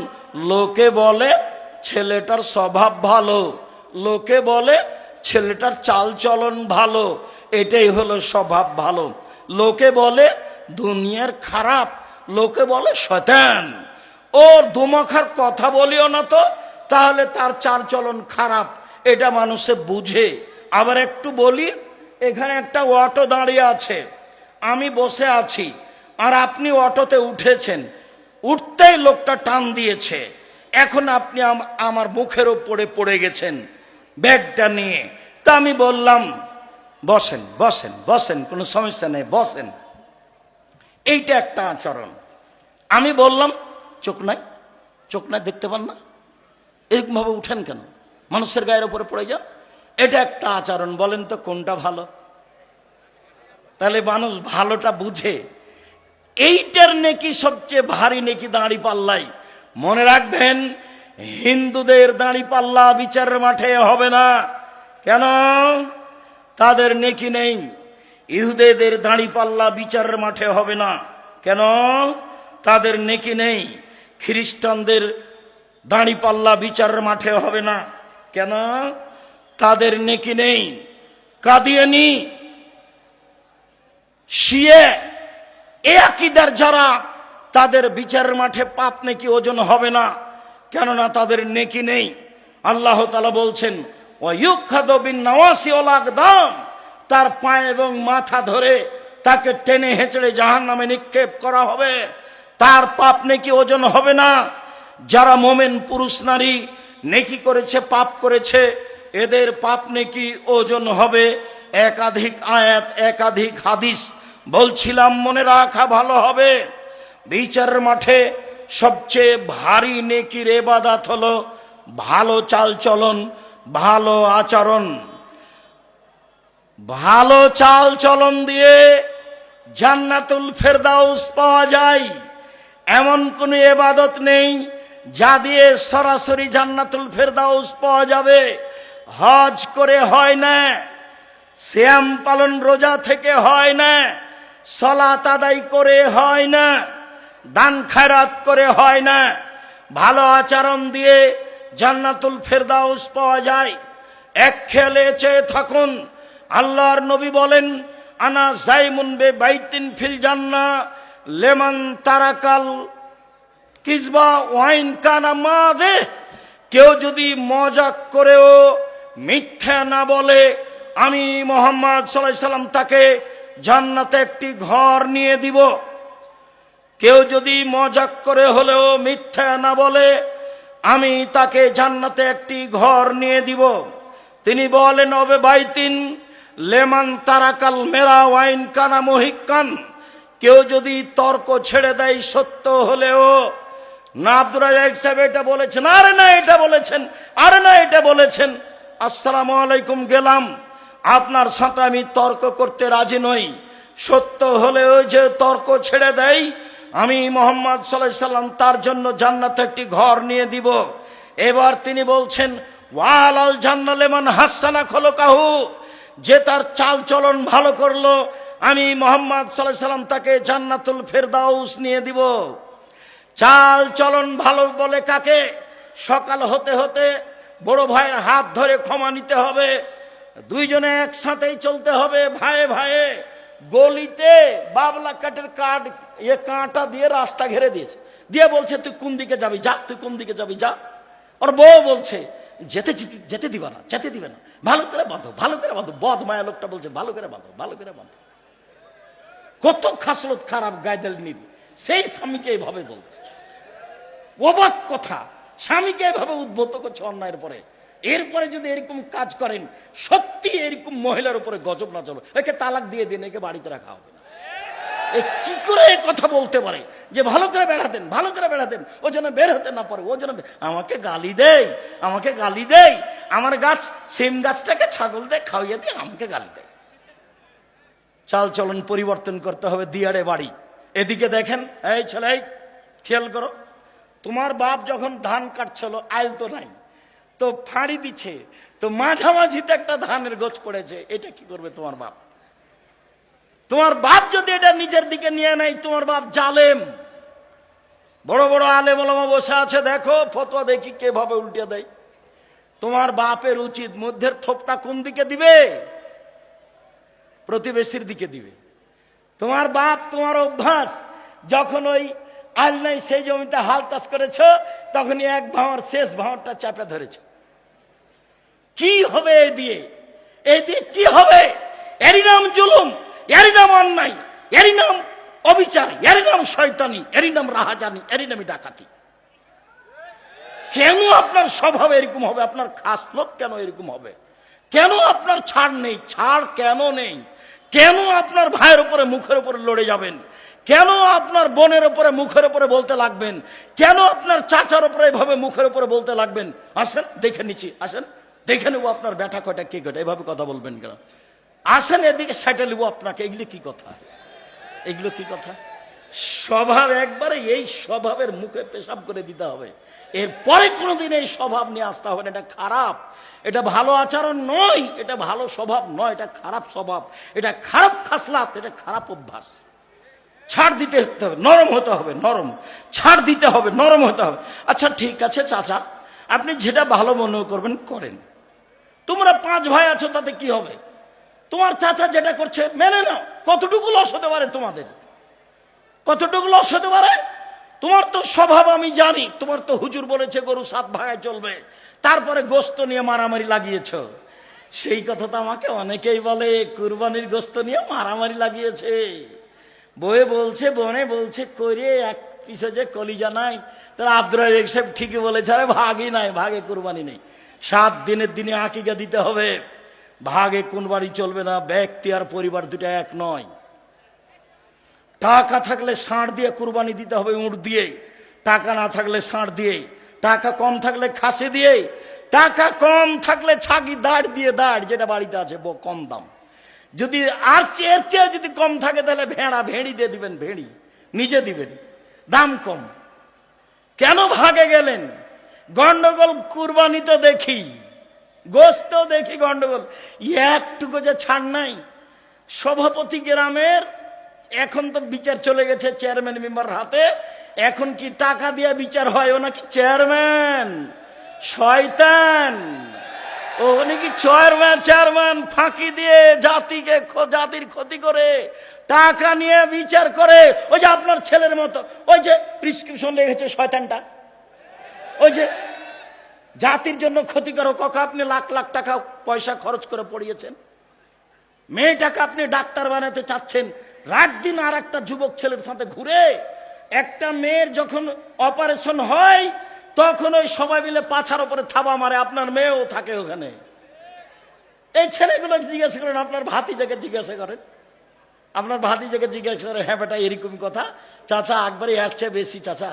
লোকে বলে ছেলেটার স্বভাব ভালো, লোকে বলে ছেলেটার চাল চলন ভালো, এটাই হলো স্বভাব ভালো। লোকে বলে দুনিয়ার খারাপ, লোকে বলে শয়তান। ওর দুমুখার কথা বলিও না তো, তাহলে তার চাল চলন খারাপ, এটা মানুষে বুঝে। আবার একটু বলি, এখানে একটা অটো দাঁড়িয়ে আছে, আমি বসে আছি আর আপনি অটোতে উঠেছেন, উঠতেই লোকটা টান দিয়েছে, এখন আপনি আমার মুখের উপরে পড়ে গেছেন ব্যাগটা নিয়ে। তা আমি বললাম বসেন বসেন বসেন, কোনো সমস্যা নেই, বসেন। এইটা একটা আচরণ। আমি বললাম চোখ নাই, চোখ নাই, দেখতে পান না, এরকম ভাবে উঠেন কেন, মানুষের গায়ের উপরে পড়ে যান, এটা একটা আচরণ। বলেন তো কোনটা ভালো? তাহলে মানুষ ভালোটা বুঝে। এইটার নেকি সবচেয়ে ভারী নেকি দাঁড়ি পাল্লাই। মনে রাখবেন হিন্দুদের দাঁড়ি পাল্লা বিচারের মাঠে হবে না। কেন? তাদের নেকি নেই। ইহুদিদের দাঁড়ি পাল্লা বিচারের মাঠে হবে না। কেন? তাদের নেকি নেই। খ্রিস্টানদের দাঁড়ি পাল্লা বিচারের মাঠে হবে না। কেন? তাদের নেকি নেই। কাদিয়ানি, শিয়া, এ আকীদার যারা, তাদের বিচারের মাঠে পাপ নেকি ওজন হবে না, কেননা তাদের নেকি নেই। আল্লাহ তাআলা বলছেন ওয়ায়ুখাযু বিন-নাওয়াসি ওয়াল আকদাম, তার পায়ে এবং মাথা ধরে তাকে টেনে হেঁচড়ে জাহান্নামে নিক্ষেপ করা হবে, তার পাপ নেকি ওজন হবে না। যারা মুমিন পুরুষ নারী নেকি করেছে, পাপ করেছে, এদের পাপ নেকি ওজন হবে। একাধিক আয়াত, একাধিক হাদিস বলছিলাম, মনে রাখা ভালো হবে। বিচারের মাঠে সবচেয়ে ভারী নেকির ইবাদত হলো ভালো চাল চলন, ভালো আচরণ। ভালো চাল চলন দিয়ে জান্নাতুল ফেরদাউস পাওয়া যায়। এমন কোন ইবাদত নেই যা দিয়ে সরাসরি জান্নাতুল ফেরদাউস পাওয়া যাবে। হজ করে হয় না, সিয়াম পালন রোজা থেকে হয় না, সালাত আদায় করে হয় না, দান খায়রাত করে হয় না। ভালো আচরণ দিয়ে জান্নাতুল ফেরদাউস পাওয়া যায়। এক খেয়ালে চেয়ে থাকুন, আল্লাহর নবী বলেন আনা জাইমুন বে বাইতিন ফিল জান্নাহ লেমান তারাকাল কিসবা ওয়াইন কানা মাযে। কেউ যদি মজাক করেও মিথ্যা না বলে, আমি মুহাম্মদ সাল্লাল্লাহু আলাইহি সাল্লাম তাকে জান্নাতে একটি ঘর নিয়ে দিব। কেউ যদি মজাক করে হলেও মিথ্যা না বলে, আমি তাকে জান্নাতে একটি ঘর নিয়ে দিব। তিনি বলেন ওবে বাইতিন লেমান তারাকাল মেরা ওয়াইন কানা মুহিক্কান। কেউ যদি তর্ক ছেড়ে দেয় সত্য হলেও, না আব্দুর রাজ্জাক সাহেব এটা বলেছেন, আরে না এটা বলেছেন, আরে না এটা বলেছেন, আসসালামু আলাইকুম গেলাম, আপনার সাথে আমি তর্ক করতে রাজি নই। সত্য হলেও যে তর্ক ছেড়ে দেয়, আমি মুহাম্মদ সাল্লাল্লাহু আলাইহি সাল্লাম তার জন্য জান্নাতে একটি ঘর নিয়ে দিব। এবার তিনি বলছেন ওয়ালাল জান্নাত লিমান হাসানা খুলুকাহু, যে তার চাল চলন ভালো করলো, আমি মুহাম্মদ সাল্লাল্লাহু আলাইহি সাল্লাম তাকে জান্নাতুল ফেরদাউস নিয়ে দিব। চাল চলন ভালো বলে কাকে? সকাল হতে হতে বড় ভাইয়ের হাত ধরে ক্ষমা নিতে হবে, দুইজনে একসাথেই চলতে হবে ভাইয়ে ভাইয়ে। গলিতে বাবলা কাঠের কাঁটা দিয়ে রাস্তা ঘেরে দিয়েছে, দিয়ে বলছে তুই কোন দিকে যাবি যা, তুই কোন দিকে যাবি যা। ওর বউ বলছে যেতে দিবা না, যেতে দিবে না, ভালো করে বাঁধো, ভালো করে বাঁধো। বদ মায়া লোকটা বলছে ভালো করে বাঁধো, ভালো করে বাঁধো। কত খাসলত খারাপ গায়দাল নিবি, সেই স্বামীকে এইভাবে বলছে। অবাক কথা, স্বামীকে এভাবে উদ্বুদ্ধ করছে অন্যায়ের পরে। এরপরে যদি এরকম কাজ করেন, সত্যি এরকম মহিলার উপরে গজব না চলো, একে তালাক দিয়ে দিন, একে বাড়িতে রাখা হবে না। কি করে কথা বলতে পারে যে ভালো করে বেড়াতেন, ভালো করে বেড়াতেন, ও যেন বের হতে না পারে, ও যেন আমাকে গালি দেয়, আমাকে গালি দেয়, আমার গাছ সেম গাছটাকে ছাগল দিয়ে খাওয়াইয়া দিয়ে আমাকে গালি দেয়। চাল চলন পরিবর্তন করতে হবে। দিয়াড়ে বাড়ি, এদিকে দেখেন, এই ছেলে খেয়াল করো, তোমার বাপ যখন ধান কাটছিল আইল তো নাই, তো ফাঁড়ি দিচ্ছে, তো মাঝামাঝিতে একটা ধানের গোছ পড়েছে, এটা কি করবে তোমার বাপ? তোমার বাপ যদি এটা নিজের দিকে নিয়ে নেয়, তোমার বাপ জালেম। বড় বড় আলেম ওলামা বসে আছে, দেখো ফতোয়া দেখি কিভাবে উল্টে দেয়। তোমার বাপের উচিত মধ্যের থোপটা কোন দিকে দিবে? প্রতিবেশীর দিকে দিবে। তোমার বাপ, তোমার অভ্যাস, যখন ওই আল নাই সেই জমিতে হাল চাষ করেছ, তখনই এক ভাঁড় শেষ ভাঁড়টা চাপে ধরেছ। কি হবে এই দিয়ে? এই দিয়ে কি হবে? এরই নাম জুলুম, এরই নাম অন্যায়, এরই নাম অবিচার, এরই নাম শয়তানি, এরই নাম রাহাজানি, এরই নামই ডাকাতি। কেন আপনার স্বভাব এরকম হবে? আপনার খাসলত কেন এরকম হবে? কেন আপনার ছাড় নেই? ছাড় কেন নেই? কেন আপনার ভাইয়ের উপরে মুখের উপরে লড়ে যাবেন? কেন আপনার বোনের উপরে মুখের উপরে বলতে লাগবেন? কেন আপনার চাচার উপরে এভাবে মুখের উপরে বলতে লাগবেন? আসেন দেখে নিচ্ছি, আসেন দেখে নেবো আপনার ব্যাটা কয়টা কে কয়টা, এভাবে কথা বলবেন কেন? আসেন এদিকে সাইটে নেবো আপনাকে। এগুলি কি কথা? এগুলো কি কথা? স্বভাব একবারে এই স্বভাবের মুখে পেশাব করে দিতে হবে। এরপরে কোনোদিন এই স্বভাব নিয়ে আসতে হবে না। এটা খারাপ, এটা ভালো আচরণ নয়, এটা ভালো স্বভাব নয়, এটা খারাপ স্বভাব, এটা খারাপ খাসলাত, এটা খারাপ অভ্যাস। ছাড় দিতে হবে, নরম হতে হবে, নরম ছাড় দিতে হবে, নরম হতে হবে। আচ্ছা ঠিক আছে চাচা, আপনি যেটা ভালো মনে করবেন করেন। তোমরা 5 ভাই আছো, তাতে কি হবে? তোমার চাচা যেটা করছে মেনে নাও। কতটুকু লস হতে পারে তোমাদের? কতটুকু লস হতে পারে? তোমার তো স্বভাব আমি জানি, তোমার তো হুজুর বলেছে গরু 7 ভাগায় চলবে, তারপরে গোস্ত নিয়ে মারামারি লাগিয়েছ। সেই কথা তো আমাকে অনেকেই বলে, কুরবানির গোস্ত নিয়ে মারামারি লাগিয়েছে। বয়ে বলছে, বনে বলছে করে এক পিছে যে কলিজা নাই। তারা আব্দুর রাজ্জাক সাহেব ঠিকই বলেছে, আরে ভাগই নাই, ভাগে কুরবানি নেই। 7 দিনের দিনে আকিকা দিতে হবে, ভাগে কুরবানি চলবে না। ব্যক্তি আর পরিবার দুটো এক নয়। টাকা থাকলে ষাঁড় দিয়ে কুরবানি দিতে হবে, উঁট দিয়ে। টাকা না থাকলে ষাঁড় দিয়ে, টাকা কম থাকলে খাসি দিয়ে, টাকা কম থাকলে ছাগি দাঁড় দিয়ে, দাঁড় যেটা বাড়িতে আছে কম দাম। যদি আর এর চেয়ে যদি কম থাকে তাহলে ভেড়া, ভেড়ি দিয়ে দিবেন, ভেড়ি নিজে দিবেন, দাম কম। কেন ভাগে গেলেন? গন্ডগোল কুরবানিতে দেখি, গোস্ত দেখি গন্ডগোল, একটুকু যে ছাড় নাই। সভাপতি গ্রামের এখন তো বিচার চলে গেছে চেয়ারম্যান মেম্বার হাতে। এখন কি টাকা দিয়ে বিচার হয়? ও নাকি চেয়ারম্যান, শয়তান। ও নাকি চেয়ারম্যান ফাঁকি দিয়ে জাতির ক্ষতি করে টাকা নিয়ে বিচার করে। ওই যে আপনার ছেলের মতো, ওই যে প্রিসক্রিপশন লেগেছে শয়তানটা, ওই যে জাতির জন্য ক্ষতিকারক। আপনি লাখ লাখ টাকা পয়সা খরচ করে পড়িয়েছেন, মেয়েটাকে আপনি ডাক্তার বানাতে চাচ্ছেন, রাত দিন আর একটা যুবক ছেলের সাথে ঘুরে। একটা মেয়ের যখন অপারেশন হয় তখন ওই সবাই মিলে পাছার উপরে থাবা মারে, আপনার মেয়েও থাকে ওখানে। এই ছেলেগুলো জিজ্ঞাসা করেন, আপনার ভাতিজাকে জিজ্ঞাসা করেন, আপনার ভাতিজাকে জিজ্ঞাসা করে, হ্যাঁ বেটা এরকম কথা। চাচা একবারে এর চেয়ে বেশি। চাচা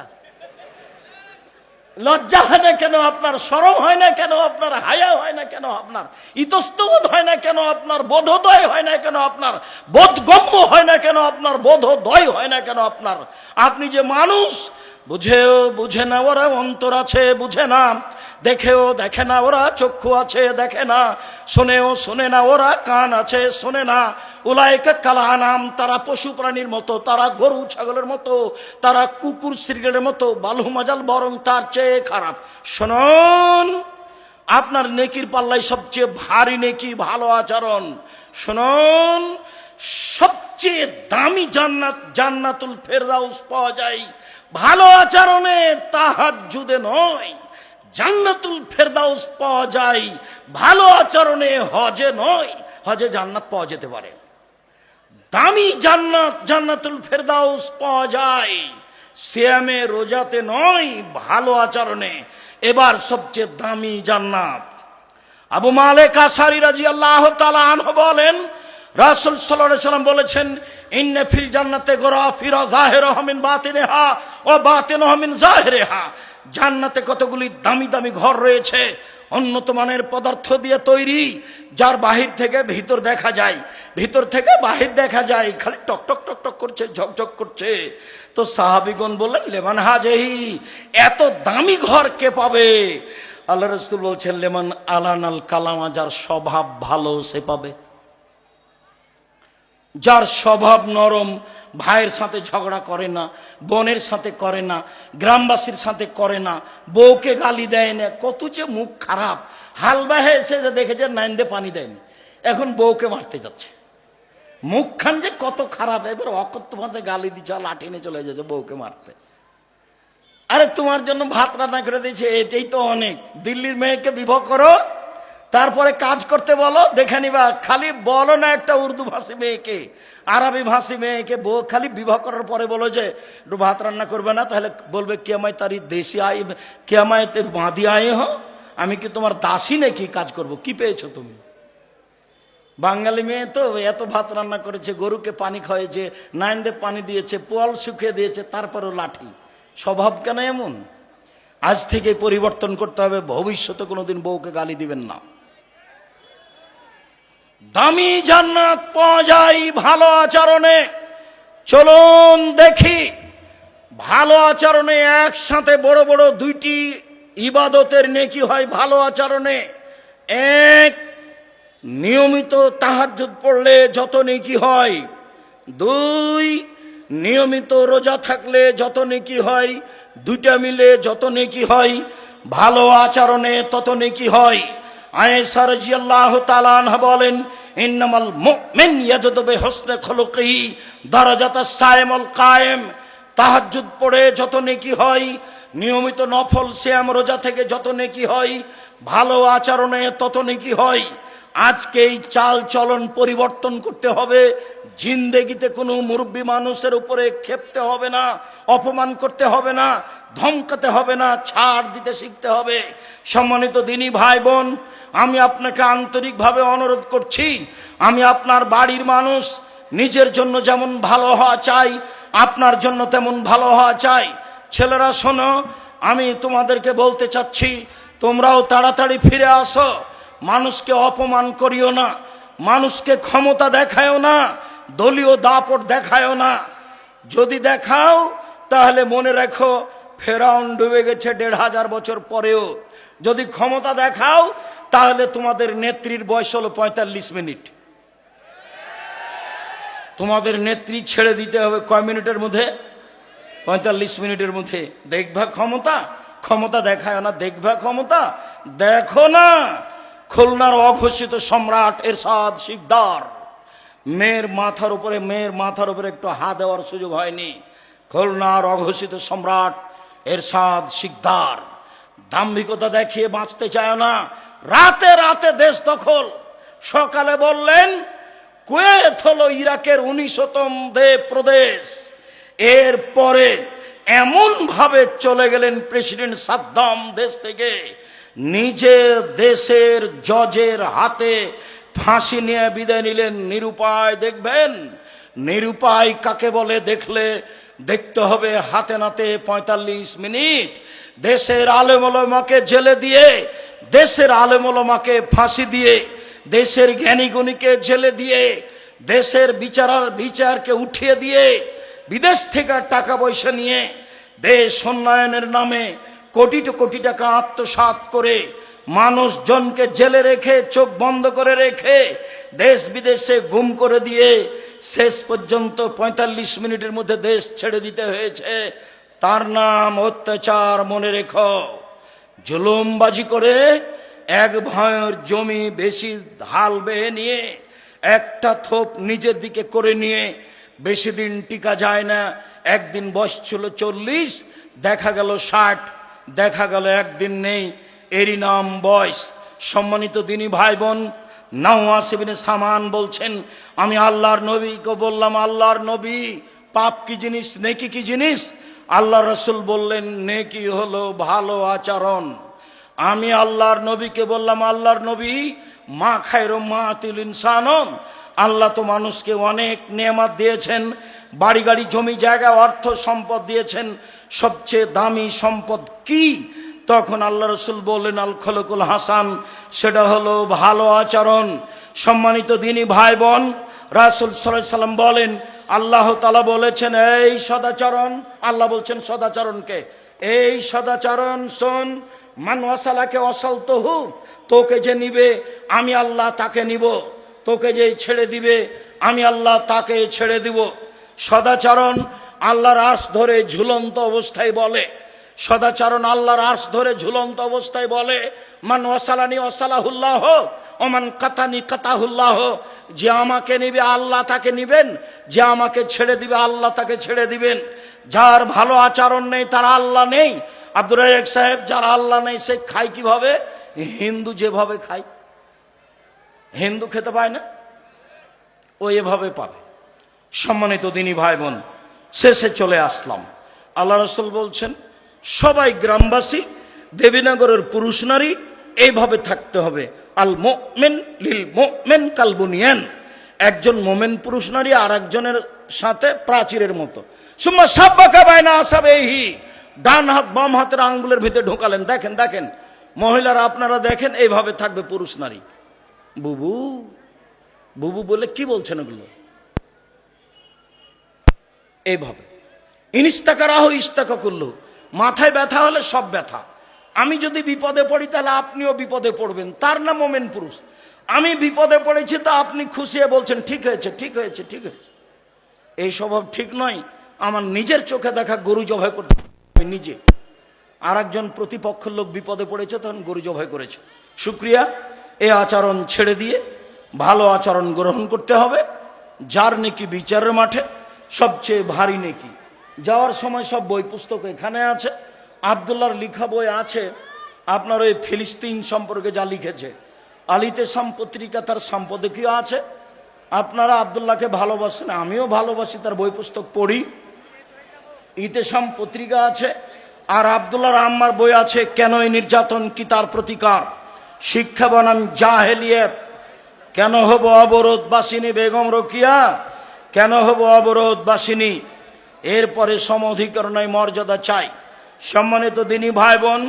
লজ্জা হয় না কেন আপনার? শরম হয় না কেন আপনার? হায়া হয় না কেন আপনার? ইতস্তবোধ হয় না কেন আপনার? বোধোদয় হয় না কেন আপনার? বোধগম্য হয় না কেন আপনার? বোধোদয় হয় না কেন আপনার? আপনি যে মানুষ, বুঝেও বুঝে না ওরা, অন্তর আছে বুঝে না, দেখেও দেখে না ওরা, চক্ষু আছে দেখে না, শোনেও শোনে না ওরা, কান আছে শোনে না। উলাইকা কাল আনাম, তারা পশু প্রাণীর মতো, তারা গরু ছাগলের মতো, তারা কুকুর শ্রীগেলের মতো, বালহু মাজাল, বরং তার চেয়ে খারাপ। শুনুন, আপনার নেকির পাল্লায় সবচেয়ে ভারী নেকি ভালো আচরণ। শুনুন, সবচেয়ে দামি জান্নাত জান্নাতুল ফেরদাউস পাওয়া যায় ভালো আচরণে, তাহাজ্জুদে নয়। জান্নাতুল ফেরদাউস পাওয়া যায় ভালো আচরণে, হজে নয়। হজে জান্নাত পাওয়া যেতে পারে, দামি জান্নাত জান্নাতুল ফেরদাউস পাওয়া যায় সিয়ামে রোজাতে নয়, ভালো আচরণে। এবার সবচেয়ে দামি জান্নাত, আবু মালিক আশআরী রাদিয়াল্লাহু তাআলা আনহু বলেন, রাসূল সাল্লাল্লাহু আলাইহি সাল্লাম বলেছেন, ইন্না ফিল জান্নাতে গরাফিরা যাহিরুহা মিন বাতিনিহা ওয়া বাতিনুহা মিন যাহিরিহা। জান্নাতে কতগুলি দামি দামি ঘর রয়েছে, উন্নত মানের পদার্থ দিয়ে তৈরি, যার বাহির থেকে ভিতর দেখা যায়, ভিতর থেকে বাহির দেখা যায়, খালি টক টক টক টক করছে, ঝকঝক করছে। তো সাহাবীগণ বললেন, লেমান হাজেহি, এত দামি ঘর কে পাবে? আল্লাহ রাসূল বলছেন, লেমান আলানাল কালামা, যার স্বভাব ভালো সে পাবে। যার স্বভাব নরম, ভাইয়ের সাথে ঝগড়া করে না, বোনের সাথে করে না, গ্রামবাসীর সাথে করে না, বউকে গালি দেয় না, কত যে মুখ খারাপ। হালবাহে এসে যে দেখেছে নাইন্দে পানি দেয়নি, এখন বউকে মারতে যাচ্ছে, মুখখান যে কত খারাপ। এবার অকথ্য ভাষায় গালি দিচ্ছে, লাঠি নিয়ে চলে যাচ্ছে বউকে মারতে। আরে তোমার জন্য ভাত রান্না করে দিয়েছে, এটাই তো অনেক। দিল্লির মেয়েকে বিবাহ করো, তারপরে কাজ করতে বলো, দেখে নিবা। খালি বলো না একটা উর্দু ভাষী মেয়েকে, আরবি ভাষী মেয়েকে বউ খালি বিবাহ করার পরে বলো যে একটু ভাত রান্না করবে না, তাহলে বলবে কে আমায় তারি দেশি আয়, কে আমায় তোর বাঁধি আয় হো, আমি কি তোমার দাসী নাকি কাজ করব? কি পেয়েছো তুমি? বাঙালি মেয়ে তো এত ভাত রান্না করেছে, গরুকে পানি খাওয়াইছে, নাইন্দে পানি দিয়েছে, পোয়াল শুকিয়ে দিয়েছে, তারপরও লাঠি। স্বভাব কেন এমন? আজ থেকে পরিবর্তন করতে হবে, ভবিষ্যতে কোনোদিন বউকে গালি দিবেন না। দামি জান্নাত পাওয়া যায় ভালো আচরণে। চলুন দেখি, ভালো আচরণে একসাথে বড় বড় দুইটি ইবাদতের নেকি হয় ভালো আচরণে। এক, নিয়মিত তাহাজ্জুদ পড়লে যত নেকি হয়। দুই, নিয়মিত রোজা থাকলে যত নেকি হয়। দুইটা মিলে যত নেকি হয়, ভালো আচরণে তত নেকি হয়। আয়েশা রাদিয়াল্লাহু তাআলা আনহা বলেন, ইন্নামাল মুমিন ইয়াজদু বিহুসনি খুলুকিহি দারাজাতাস সাইমুল কায়েম। তাহাজ্জুদ পড়ে যত নেকি হয়, নিয়মিত নফল সিয়াম রোজা থেকে যত নেকি হয়, ভালো আচরণে তত নেকি হয়। আজকে এই চাল চলন পরিবর্তন করতে হবে। জিন্দেগিতে কোনো মুরব্বী মানুষের উপরে ক্ষেপতে হবে না, অপমান করতে হবে না, ধমকাতে হবে না, ছাড় দিতে শিখতে হবে। সম্মানিত দিনী ভাই বোন, আমি আপনাকে আন্তরিকভাবে অনুরোধ করছি, আমি আপনার বাড়ির মানুষ, নিজের জন্য যেমন ভালো হওয়া চাই, আপনার জন্য তেমন ভালো হওয়া চাই। ছেলেরা শোনো, আমি তোমাদেরকে বলতে চাচ্ছি, তোমরাও তাড়াতাড়ি ফিরে আসো। মানুষকে অপমান করিও না, মানুষকে ক্ষমতা দেখায়ও না, দলীয় দাপট দেখায়ও না। যদি দেখাও তাহলে মনে রাখো ফেরাউন ডুবে গেছে 1500 বছর পরেও। যদি ক্ষমতা দেখাও তাহলে তোমাদের নেত্রীর বয়স হলো 45 মিনিট। তোমাদের নেত্রী ছেড়ে দিতে হবে কয় মিনিটের মধ্যে? 45 মিনিটের মধ্যে। দেখবা ক্ষমতা, ক্ষমতা দেখায় না, দেখবা ক্ষমতা দেখো না। খুলনার অঘোষিত সম্রাট এরশাদ শিকদার, মেয়ের মাথার উপরে একটু হাত দেওয়ার সুযোগ হয়নি। খুলনার অঘোষিত সম্রাট এরশাদ শিকদার দাম্ভিকতা দেখিয়ে বাঁচতে চায় না, রাতে রাতে দেশ দখল। সকালে বললেন কুয়েত হলো ইরাকের 19তম প্রদেশ। এরপরে এমন ভাবে চলে গেলেন প্রেসিডেন্ট সাদ্দাম দেশ থেকে, নিজে দেশের জজের হাতে ফাঁসি নিয়ে বিদায় নিলেন। নিরুপায়। দেখবেন নিরুপায় কাকে বলে দেখতে হবে হাতে নাতে 45 মিনিট। দেশের আলেম ওলামাকে জেলে দিয়ে, দেশের আলেম ওলামাকে ফাঁসি দিয়ে, দেশের জ্ঞানী গুণীকে জেলে দিয়ে, দেশের বিচারকে উঠিয়ে দিয়ে, বিদেশ থেকে টাকা পয়সা নিয়ে দেশ উন্নয়নের নামে কোটি কোটি টাকা আত্মসাৎ করে, মানুষজনকে জেলে রেখে, চোখ বন্ধ করে রেখে, দেশ বিদেশে গুম করে দিয়ে শেষ পর্যন্ত 45 মিনিটের মধ্যে দেশ ছেড়ে দিতে হয়েছে। তার নাম অত্যাচার। মনে রেখো, জুলুমবাজি করে এক ভয়ের জমি বেশি হাল বেয়ে নিয়ে একটা থোপ নিজের দিকে করে নিয়ে বেশি দিন টিকা যায় না। একদিন বয়স ছিল 40, দেখা গেল 60, দেখা গেল একদিন নেই, এরই নাম বয়স। সম্মানিত দিনী ভাই বোন, নাওয়াস ইবনে সামান বলছেন, আমি আল্লাহর নবীকে বললাম, আল্লাহর নবী, পাপ কি জিনিস, নেকি কি জিনিস? আল্লাহ রসুল বললেন, নেকি হলো ভালো আচরণ। আমি আল্লাহর নবীকে বললাম, আল্লাহর নবী, মা খায়রু মাতিল ইনসানন, আল্লাহ তো মানুষকে অনেক নেয়ামত দিয়েছেন, বাড়ি গাড়ি জমি জায়গা অর্থ সম্পদ দিয়েছেন, সবচেয়ে দামি সম্পদ কি? তখন আল্লাহ রসুল বললেন, আল খলকুল হাসান, সেটা হলো ভালো আচরণ। সম্মানিত দিনী ভাই বোন, রাসূল সাল্লাল্লাহু আলাইহি সাল্লাম বলেন, আল্লাহ তাআলা বলেছেন এই সদাচরণ, আল্লাহ বলছেন সদাচরণকে, এই সদাচরণ শোন, মান ওয়াসালাকে ওয়াসালতুহু, তোকে যে নিবে আমি আল্লাহ তাকে নিব, তোকে যে ছেড়ে দিবে আমি আল্লাহ তাকে ছেড়ে দিব। সদাচরণ আল্লাহর আরশ ধরে ঝুলন্ত অবস্থায় বলে, সদাচরণ আল্লাহর আরশ ধরে ঝুলন্ত অবস্থায় বলে, মান ওয়াসালানি ওয়াসালাহুল্লাহ ও মান কাতানি কাতাহুল্লাহ, যে আমাকে নিবে আল্লাহ তাকে নিবেন, যে আমাকে ছেড়ে দিবে আল্লাহ তাকে ছেড়ে দিবেন। যার ভালো আচরণ নেই তার আল্লাহ নেই। আব্দুর রাজ্জাক সাহেব, যার আল্লাহ নেই সে খায় কিভাবে? হিন্দু যেভাবে খায়, হিন্দু খেতে পায় না, ও এভাবে পাবে। সম্মানিত দিনী ভাই বোন, শেষে চলে আসলাম। আল্লাহ রসুল বলছেন, সবাই গ্রামবাসী, দেবীনগরের পুরুষ নারী এইভাবে থাকতে হবে। আল মুমিন লিল মুমিন কাল বুনিয়ান, একজন মোমেন পুরুষ নারী আর একজনের সাথে প্রাচীরের মতো। সুম্মা সাব্বাকা বাইনা আসাবিহি, ডান হাত বাম হাতের আঙ্গুলের ভিতরে ঢোকালেন। দেখেন দেখেন মহিলারা, আপনারা দেখেন, এইভাবে থাকবে পুরুষ নারী। বুবু বুবু বলে কি বলছেন ওগুলো? এইভাবে ইনিস্তাকারাহ ইস্তাকা করল। মাথায় ব্যথা হলে সব ব্যথা, আমি যদি বিপদে পড়ি তাহলে আপনিও বিপদে পড়বেন, তার নাম মোমেন পুরুষ। আমি বিপদে পড়েছি তো আপনি খুশি হয়ে বলছেন ঠিক হয়েছে ঠিক হয়েছে ঠিক হয়েছে। এই স্বভাব ঠিক নয়। আমার নিজের চোখে দেখা গরু জবাই করতে নিজে, আর একজন প্রতিপক্ষের লোক বিপদে পড়েছে তখন গরু জবাই করেছে। শুক্রিয়া, এই আচরণ ছেড়ে দিয়ে ভালো আচরণ গ্রহণ করতে হবে। যার নেকি বিচারের মাঠে সবচেয়ে ভারী নেকি। যাওয়ার সময় সব বই পুস্তক এখানে আছে, আবদুল্লাহর লিখা বই আছে, আপনার ওই ফিলিস্তিন সম্পর্কে যা লিখেছে, আল ইতেসাম পত্রিকা তার সম্পাদকীয় আছে। আপনারা আবদুল্লাহকে ভালোবাসেন, আমিও ভালোবাসি, তার বই পুস্তক পড়ি। ইতেসাম পত্রিকা আছে, আর আবদুল্লাহর আম্মার বই আছে, কেন এই নির্যাতন, কি তার প্রতিকার, শিক্ষা বনাম জাহেলিয়াত, কেন হব অবরোধবাসিনী বেগম রোকিয়া, কেন হব অবরোধবাসিনী, এরপরে সমঅধিকরণের মর্যাদা চাই। সম্মানিত দিনী ভাই বোন,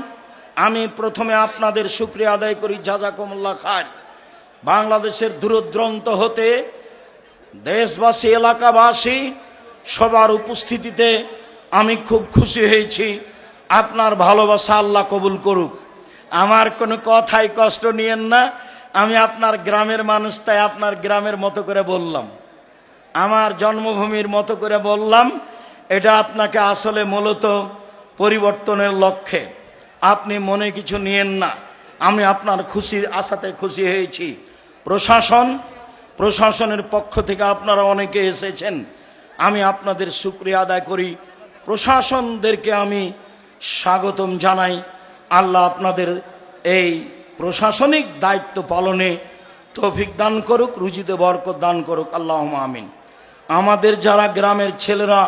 আমি প্রথমে আপনাদের শুকরিয়া আদায় করি, জাযাকুমুল্লাহ খায়র। বাংলাদেশের দূরদূরান্ত হতে দেশবাসী, এলাকাবাসী সবার উপস্থিতিতে আমি খুব খুশি হয়েছি। আপনার ভালোবাসা আল্লাহ কবুল করুক। আমার কোনো কথাই কষ্ট নিয়েন না, আমি আপনার গ্রামের মানুষ, তাই আপনার গ্রামের মতো করে বললাম, আমার জন্মভূমির মতো করে বললাম। এটা আপনাকে আসলে মূলত পরিবর্তনের লক্ষ্যে, আপনি মনে কিছু নিয়েন না। আমি আপনার খুশির আশাতে খুশি হয়েছি। প্রশাসনের পক্ষ থেকে আপনারা অনেকে এসেছেন, আমি আপনাদের শুকরিয়া আদায় করি। প্রশাসনদেরকে আমি স্বাগতম জানাই। আল্লাহ আপনাদের এই প্রশাসনিক দায়িত্ব পালনে তৌফিক দান করুক, রুজিতে বরকত দান করুক, আল্লাহুম্মা আমিন। আমাদের যারা গ্রামের ছেলেরা,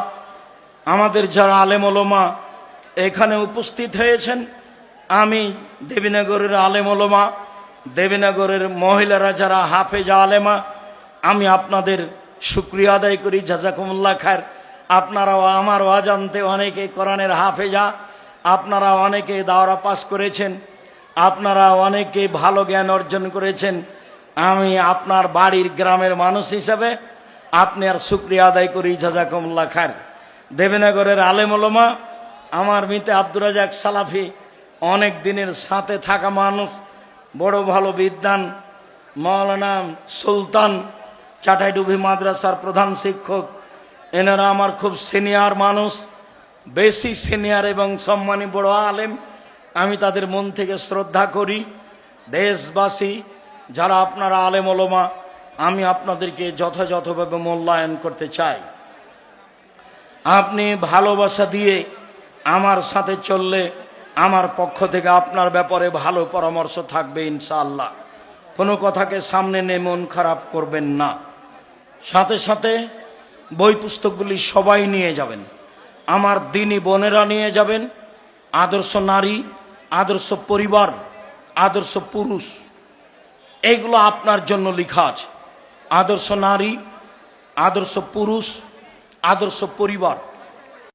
আমাদের যারা আলেম ওলামা এখানে উপস্থিত হয়েছেন, আমি দেবীনগরের আলেম ওলামা, দেবীনগরের মহিলারা যারা হাফেজা আলেমা, আমি আপনাদের শুকরিয়া আদায় করি, জাযাকুমুল্লাহ খায়র। আপনারাও আমার অজান্তে অনেকে কোরআনের হাফেজা, আপনারা অনেকে দাওরা পাস করেছেন, আপনারা অনেকে ভালো জ্ঞান অর্জন করেছেন। আমি আপনার বাড়ির গ্রামের মানুষ হিসাবে আপনার শুকরিয়া আদায় করি, জাযাকুমুল্লাহ খায়র। দেবীনগরের আলেম ওলামা, আমার মিতে আব্দুর রাজ্জাক সালাফি, অনেক দিনের সাথে থাকা মানুষ, বড় ভালো বিদ্বান মাওলানা সুলতান, চাটাইডুবি মাদ্রাসার প্রধান শিক্ষক, এনারা আমার খুব সিনিয়র মানুষ, বেশি সিনিয়র এবং সম্মানী বড় আলেম। আমি তাদের মন থেকে শ্রদ্ধা করি। দেশবাসী যারা আপনারা আলেম ওলামা, আমি আপনাদেরকে যথাযথভাবে মূল্যায়ন করতে চাই। আপনি ভালোবাসা দিয়ে আমার সাথে চললে আমার পক্ষ থেকে আপনার ব্যাপারে ভালো পরামর্শ থাকবে ইনশাআল্লাহ। কোনো কথাকে সামনে নিয়ে মন খারাপ করবেন না। সাথে সাথে বই পুস্তকগুলি সবাই নিয়ে যাবেন, আমার দিনী বোনেরা নিয়ে যাবেন। আদর্শ নারী, আদর্শ পরিবার, আদর্শ পুরুষ, এইগুলো আপনার জন্য লেখা আছে। আদর্শ নারী, আদর্শ পুরুষ, আদর্শ পরিবার।